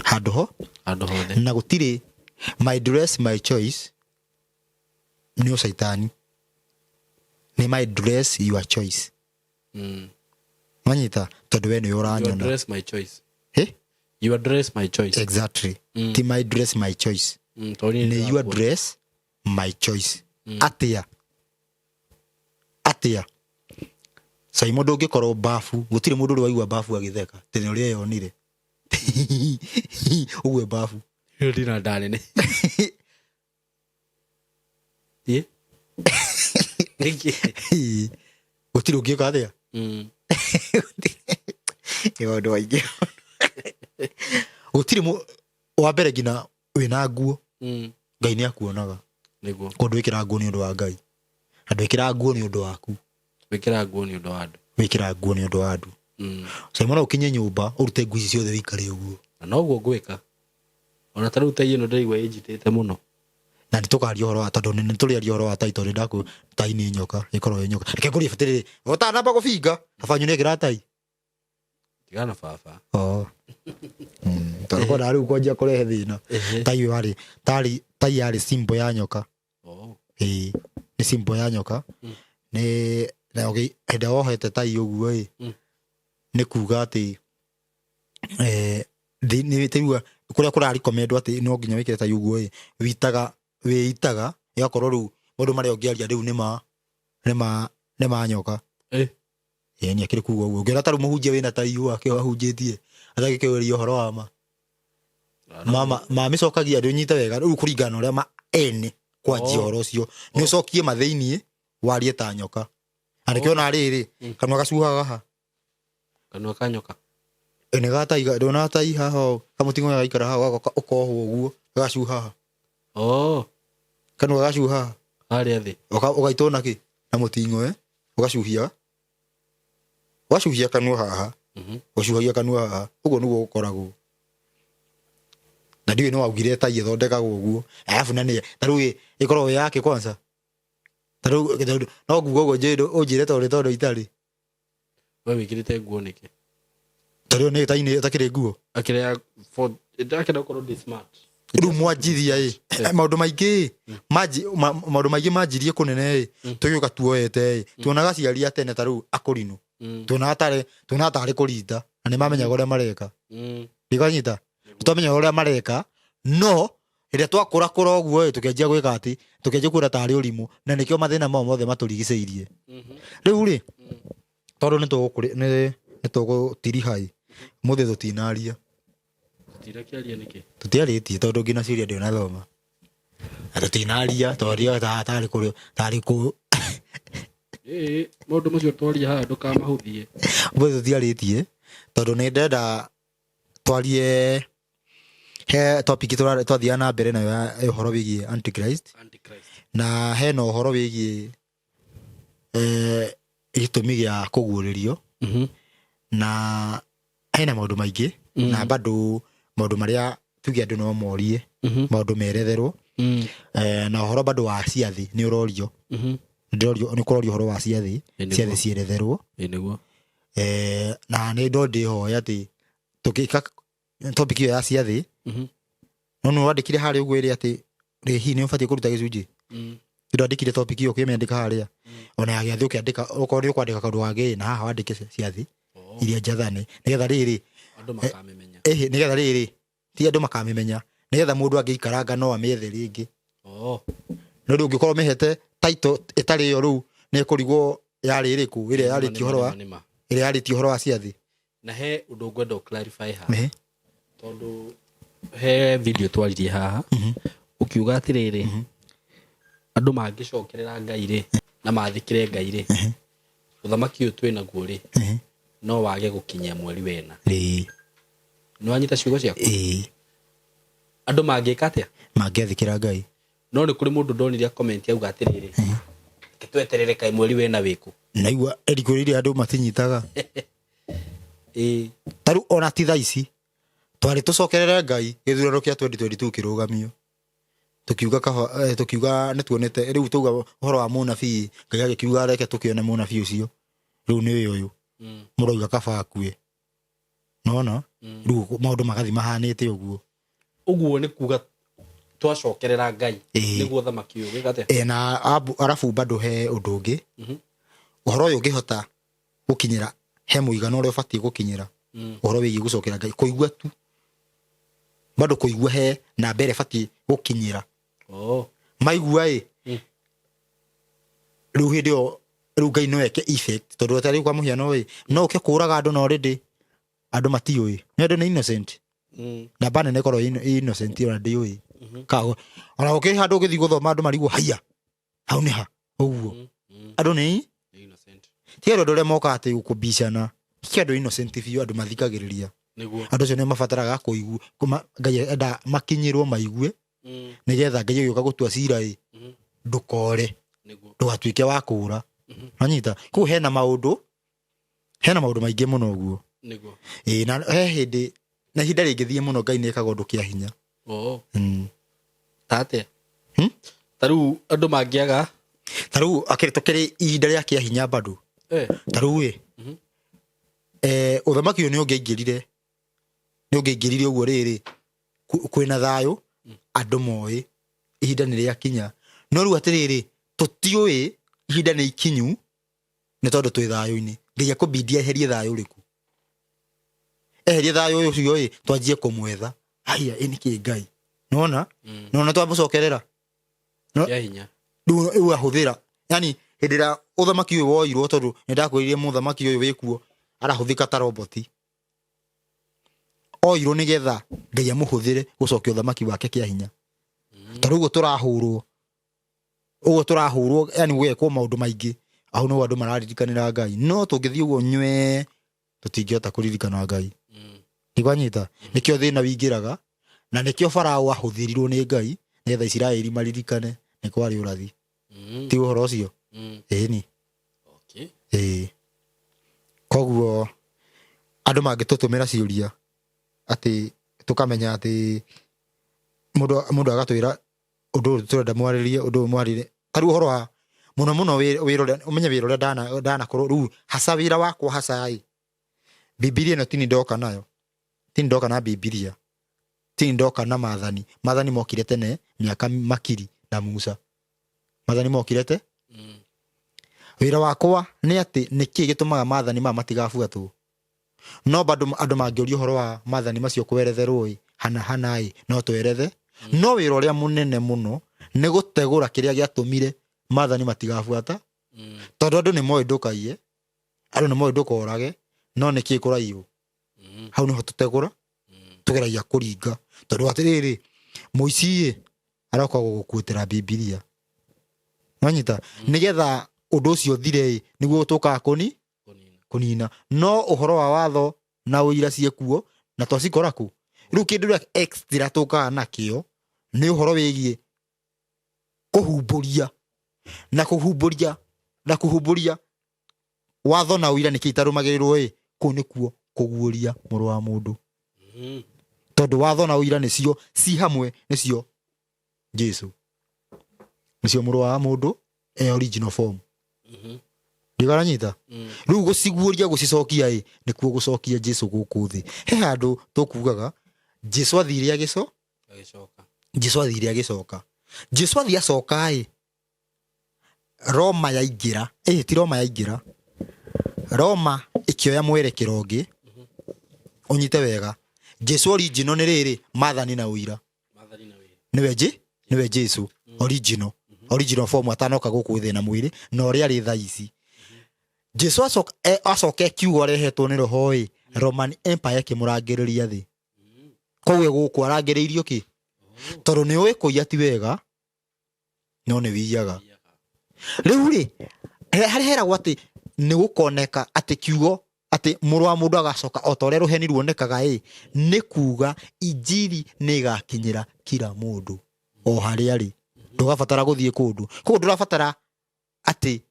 handũ hothe na gũtirĩ my dress my choice nĩ ũcaitani nĩ my dress your choice manyita tondũ we nĩwe ũranyona your dress my choice exactly ti my dress my choice nĩ your dress my choice atĩa sai mũndũ ũngĩkorwo bafu gũtirĩ mũndũ ũrĩ waigua bafu agĩtheka tene ũrĩa yonire ũguo bafu ndina ndanene gũtirĩ ũngĩka atĩa maũndũ maingĩ gũtirĩ wa mbere nginya wĩna nguo Ngai nĩ akuonaga kũndũ wĩkĩra nguo nĩ ũndũ wa Ngai andũ wĩkĩra nguo nĩ ũndũ waku wĩkĩra nguo nĩ ũndũ wa andũ sai mwana ũkinye nyũmba ũrute nguo ici ciothe wĩikare ũguo na noguo ngwĩka ona ta rĩu ta ĩno ndĩraigua ĩnjitĩte mũno na nĩtũkaria ũhoro wa tondũ nĩtũrĩaria ũhoro wa tai tondũ ndaku tai nĩ nyoka ĩkorwo ĩ nyoka reke ngũrie batĩrĩrĩ ũtanamba gũbinga abanyu nĩ ĩkĩra tai tigana baba tondũ kona rĩu kwanjia kũrehe thĩna tai warĩ tai yarĩ symbol ya nyoka nĩ symbol ya nyoka nĩ na hĩndĩ wohete tai ũguo nĩ kuga atĩ nĩ wĩtĩrua kũrĩa kũrarikomendwo atĩ no nginya wĩkĩre tai ũguo wĩitaga ĩgakorwo rĩu maũndũ marĩa ũngĩaria rĩu nĩ ma nyoka nĩ akĩrĩ kuga ũguo ngĩona ta rĩu mũhunjia wĩna tai wake wahunjĩtie atagĩkĩũria ũhoro wa ma mĩcokagia andũ nyite wega rĩu kũringana ũrĩa ene kwanjia ũhoro ũcio nĩ ũcokie mathĩiniĩ warie ta nyoka na nĩkĩona rĩrĩ kanua gacuhaga ha kanua ka nyoka nĩ gatai ndona tai haha kamũting'o gaikara haha ũkohwo ũguo gacuha kanua gacuha harĩa thĩ ũgaitwo nakĩ na mũting'o ũgacuhia kanua haha ũcuhagia kanua haha ũguo nĩguo gũkoragwo na ndiũĩ nĩ waugire tai ĩthondekagwo ũguo arabu na nĩ ta rĩu ĩkoragwo yake kwanza ta rĩu no nguga ũguo ũnjĩre tondũ itarĩ we wĩkĩrĩte nguo nĩkĩ ta rĩu nĩ tai-inĩ ĩtakĩrĩ nguo akĩrĩa ndakĩenda gũkorwo ndĩ smart rĩu mwanjithia maũndũ maingĩ manjirie kũnene tũgĩũka tuoete tuonaga ciari a tene ta rĩu akũrinũ tuonaga tarĩ kũrinda na nĩ mamenyaga ũrĩa mareka ndikanyita tũtamenyaga ũrĩa mareka no rĩrĩa twakũrakũra ũguo tũkĩanjia gwĩka atĩ tũkĩanjia kuona tarĩ ũrimũ na nĩkĩo mathĩna mao mothe matũrigicĩirie rĩu tondũ nĩ tũgũtiriha mũthĩ tũtinaria Tirakiaria niki. Tutiarĩtie tondũ ngina ciũria ndionathoma. Na tũtinaria twaria tarĩ kũ Maũndũ macio twaria haha ndũkamahũthie. Mbũthũ tutiarĩtie tondũ nĩ ndenda twarie he topic twathiaga na mbere nayo ya ũhoro wĩgiĩ Antichrist. Na hena ũhoro wĩgiĩ gĩtũmi gĩa kũguũrĩrio. Na hena maũndũ maingĩ na bado maũndũ marĩa tuge andũ no morie maũndũ meretherwo. Na ũhoro bado wa ciathĩ nĩ ũrorio. Nĩ kũrorio ũhoro wa ciathĩ cieretherwo. Na nĩ ndo ndĩhoya atĩ tũgĩka topic ĩyo ya ciathĩ no nĩ wandĩkire harĩa ũguo ĩrĩ atĩ hihi nĩ ũbatiĩ kũruta gĩcunjĩ. Ndio andĩkire topic ĩyo ũkĩmĩandĩka harĩa ona ya gĩathĩ ũkĩandĩka okorwo nĩ ũkwandĩka kaũndũ wagĩ na haha wandĩke ciathĩ iria njathane nĩgetha rĩrĩ andũ makamĩmenya. Nĩgetha rĩrĩ ti andũ makamĩmenya nĩgetha mũndũ angĩikaranga no amĩethe rĩngĩ. No rĩu ũngĩkorwo mĩhete title ĩtarĩ yo rĩu nĩ kũrigwo yarĩ ĩrĩkũ ĩrĩa yarĩtio ũhoro wa ciathĩ. Na he ũndũ ngwenda ũ clarify haha tondũ he video twaririe haha ukiuga atĩrĩrĩ andũ mangĩcokerera Ngai rĩ na mathikire Ngai rĩ ũthamaki ũyũ twĩ naguo rĩ no wage gũkinyia mweri wena. Nĩ wanyita ciugo ciaku? Andũ mangĩka atĩa? Mangĩathĩkĩra Ngai. No nĩ kũrĩ mũndũ ndonire comment auga atĩrĩrĩ tweterere kaĩ mweri wena wĩkũ. Naigua erikũrĩire andũ matinyitaga. Tarũ ona ti thaa ici twarĩ tũcokerere Ngai gĩthurano kĩa 2022 kĩrũgamio tukiuga nĩ tuonete rĩu tuga ũhoro wa mũnabii Ngai agĩkiuga reke tũkĩone mũnabii ũcio rĩu nĩ ũyũ mũroiga kaba akue. Nona rĩu maũndũ magathi mahanĩte ũguo nĩ kuga twacokerera Ngai nĩguo thamaki ũyũ gĩgate. Na arabu bado he ũndũ ũngĩ ũhoro ũyũ ũngĩhota gũkinyĩra he mũigana ũrĩa ũbatiĩ gũkinyĩra ũhoro wĩgiĩ gũcokera Ngai kũigua tu bado kũigua he na mbere batiĩ gũkinyĩra maigua rĩu hĩndĩ ĩyo rĩu Ngai no eke effect tondũ tarĩ kwa mũhiano no ũke kũraga andũ na already andũ matiũĩ nĩ andũ nĩ innocent na bana nĩ korwo innocent ona ndĩũĩ kago ona ũkĩ handũ ũgĩthiĩ gũthoma andũ marigwo haiya hau nĩ ha ũguo andũ nĩ innocent ti andũ arĩa moka atĩ gũkũbicana ti andũ innocent biũ andũ mathikagĩrĩria andũ acio nĩ mabataraga kũigua Ngai enda makinyĩrwo maigue nĩgetha Ngai ũgĩũka gũtua cira ndũkore ndũgatuĩke wa kũũra anyita kũu hena maũndũ maingĩ mũno ũguo na he hĩndĩ na ihinda rĩngĩthiĩ mũno Ngai nĩ ekaga ũndũ kĩa hinya. Tate tarĩu andũ mangĩaga tarĩu tũkĩrĩ ihinda rĩa kĩa hinya bado tarĩu ũthamaki ũyũ nĩ ũngĩaingĩrire ũguo rĩrĩ kwĩna thayũ andũ moĩ ihinda nĩ rĩakinya no rĩu atĩrĩrĩ tũtiũĩ ihinda nĩ ikinyu nĩ tondũ twĩ thayũ-inĩ Ngai akũbindia eherie thayũ ũrĩkũ eherie thayũ ũcio twanjie kũmwetha haiya nĩkĩ Ngai nona twamũcokerera rĩu ahũthĩra yani hĩndĩ ĩrĩa ũthamaki ũyũ woirwo tondũ nĩ ndakwĩrire mũthamaki ũyũ wĩkuo arahũthĩka ta roboti oirwo nĩgetha Ngai amũhũthĩre gũcokia ũthamaki wake kĩa hinya. Tarĩu ũguo tũrahũrwo yani gwekwo maũndũ maingĩ aho no andũ mararirikanĩra Ngai no tũngĩthiĩ ũguo nywe tũtingĩhota kũririkana Ngai. Nĩkwanyita nĩkĩo thĩna wĩingĩraga na nĩkĩo Farao ahũthĩrirwo nĩ Ngai nĩgetha Isiraeli maririkane nĩ kwarĩ ũrathi ti ũhoro ũcio ĩni koguo andũ mangĩtũtũmĩra ciũria atĩ tũkamenya atĩ mũndũ agatwĩra ũndũ ũyũ tũrenda mwarĩrie ũndũ ũyũ mwarĩrie tarĩu ũhoro wa mũno ũmenye wĩra ũrĩa ndanakorwo rĩu hasa wĩra wakwa hasa Bibilia ĩno tini ndoka nayo tini ndoka na Bibilia tini ndoka na maathani mokire tene miaka makiri na Musa maathani mokire te wĩra wakwa nĩ atĩ nĩkĩ gĩtũmaga maathani maya matigabuatwo no bado andũ mangĩũria ũhoro wa maathani macio kweretherwo hana no twerethe no wĩra ũrĩa mũnene mũno nĩ gũtegũra kĩrĩa gĩatũmire maathani matigabuata tondũ andũ nĩ moĩ ndũkaiye andũ nĩ moĩ ndũkorage no nĩkĩ kũraiyo hau nĩho tũtegũra tugeragia kuringa tondu atiriri muici aroka gukuitira Biblia wanyita nigetha undu ucio thire niguo tuka kunina no uhoro wa watho na uira ciekuo na twacikora ku riu kindu extra tuka nakio ni uhoro wigie kuhumburia watho na uira nikitarumagirirwo ku nikuo kuguuria muru wa mundu tondu watho na uira nicio si hamwe nicio Jesu nicio muru wa mundu original form ndigaranyita riu guciguuria gucicokia nikuo gucokia Jesu guku thi he handu tukugaga Jesu athire agicoka Jesu athire agicoka Jesu athia acoka Roma yaingira ti Roma yaingira Roma ikioya mwerekero ungi unyite wega Jesu original ni riri mathani na uira niwe Jesu original form atanoka guku thi na mwiri na uri ari tha ici Jesu acoke kiugo rehetwo ni roho Roman Empire kimurangiriria thi kowe guku arangiriirio ki tondu ni uwi kuia ti wega no ni wiyaga riu ri harehera ati ni gukoneka ati kiugo ati muru wa mundu agacoka otore ruheni ruonekaga ni kuga injiri ni gakinyira kila mundu o hari ari ndugabatara guthie kundu koguo ndurabatara ati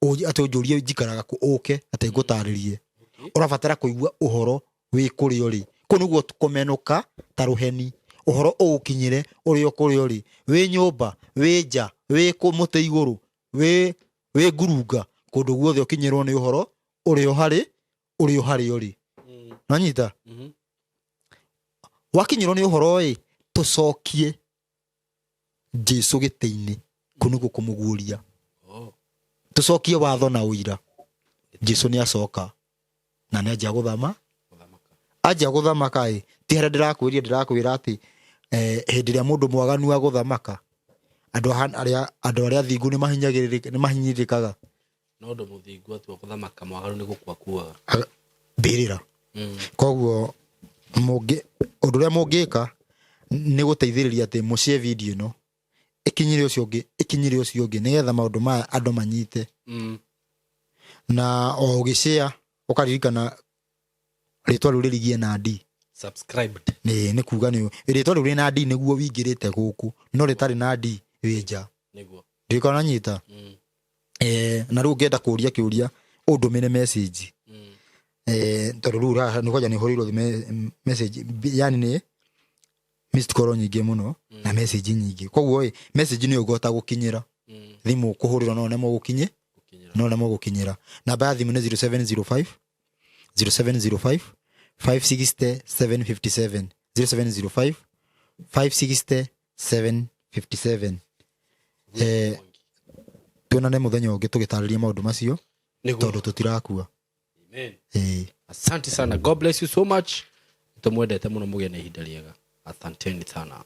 ujurie njikaraga ku uke ati ngutaririe urabatara kuigua uhoro wi kuri uri ku niguo tukomenuka ta ruheni uhoro ukinyire uri okuri uri wi nyumba wi nja wi kumute iguru wi ngurunga kundu guothe ukinyirwo ni uhoro uri ohari uri nanyita wakinyirwo ni uhoro tucokie Jesu gitiini kunigu kumuguuria tucokie watho na uira Jesu ni acoka na ni aja guthamaka ti hara ndirakwira ati hindi ria mundu mwaganu aguthamaka andu aria thingu ni mahinyirikaga no ndo muthingu atu guthamaka mwaganu ni gukua birira koguo undu ria mungika ni guteithiriria ati mucie video no ikinyire ucio ungi nigetha maundu maya andu manyite na o ugishare ukaririkana ritwa riu ririgie na D subscribed ni kuga ni ritwa riu rina D niguo wingirite guku no ritari na D winja niguo ndikona nyita na riu ngenda kuria kiuria undumire message tondu riu raha ni kwaja ni horirwo message yani ni missed call nyingi muno na message nyingi koguo message ni ugota gukinyira thimu kuhurira no nemo gukinyira namba ya thimu ni 0705 560 757 0705 560 757 tuonane muthenya ungi tugitariria maundu macio tondu tutirakua amen asante sana god bless you so much tumwendete muno mugie na ihinda riega asanteni sana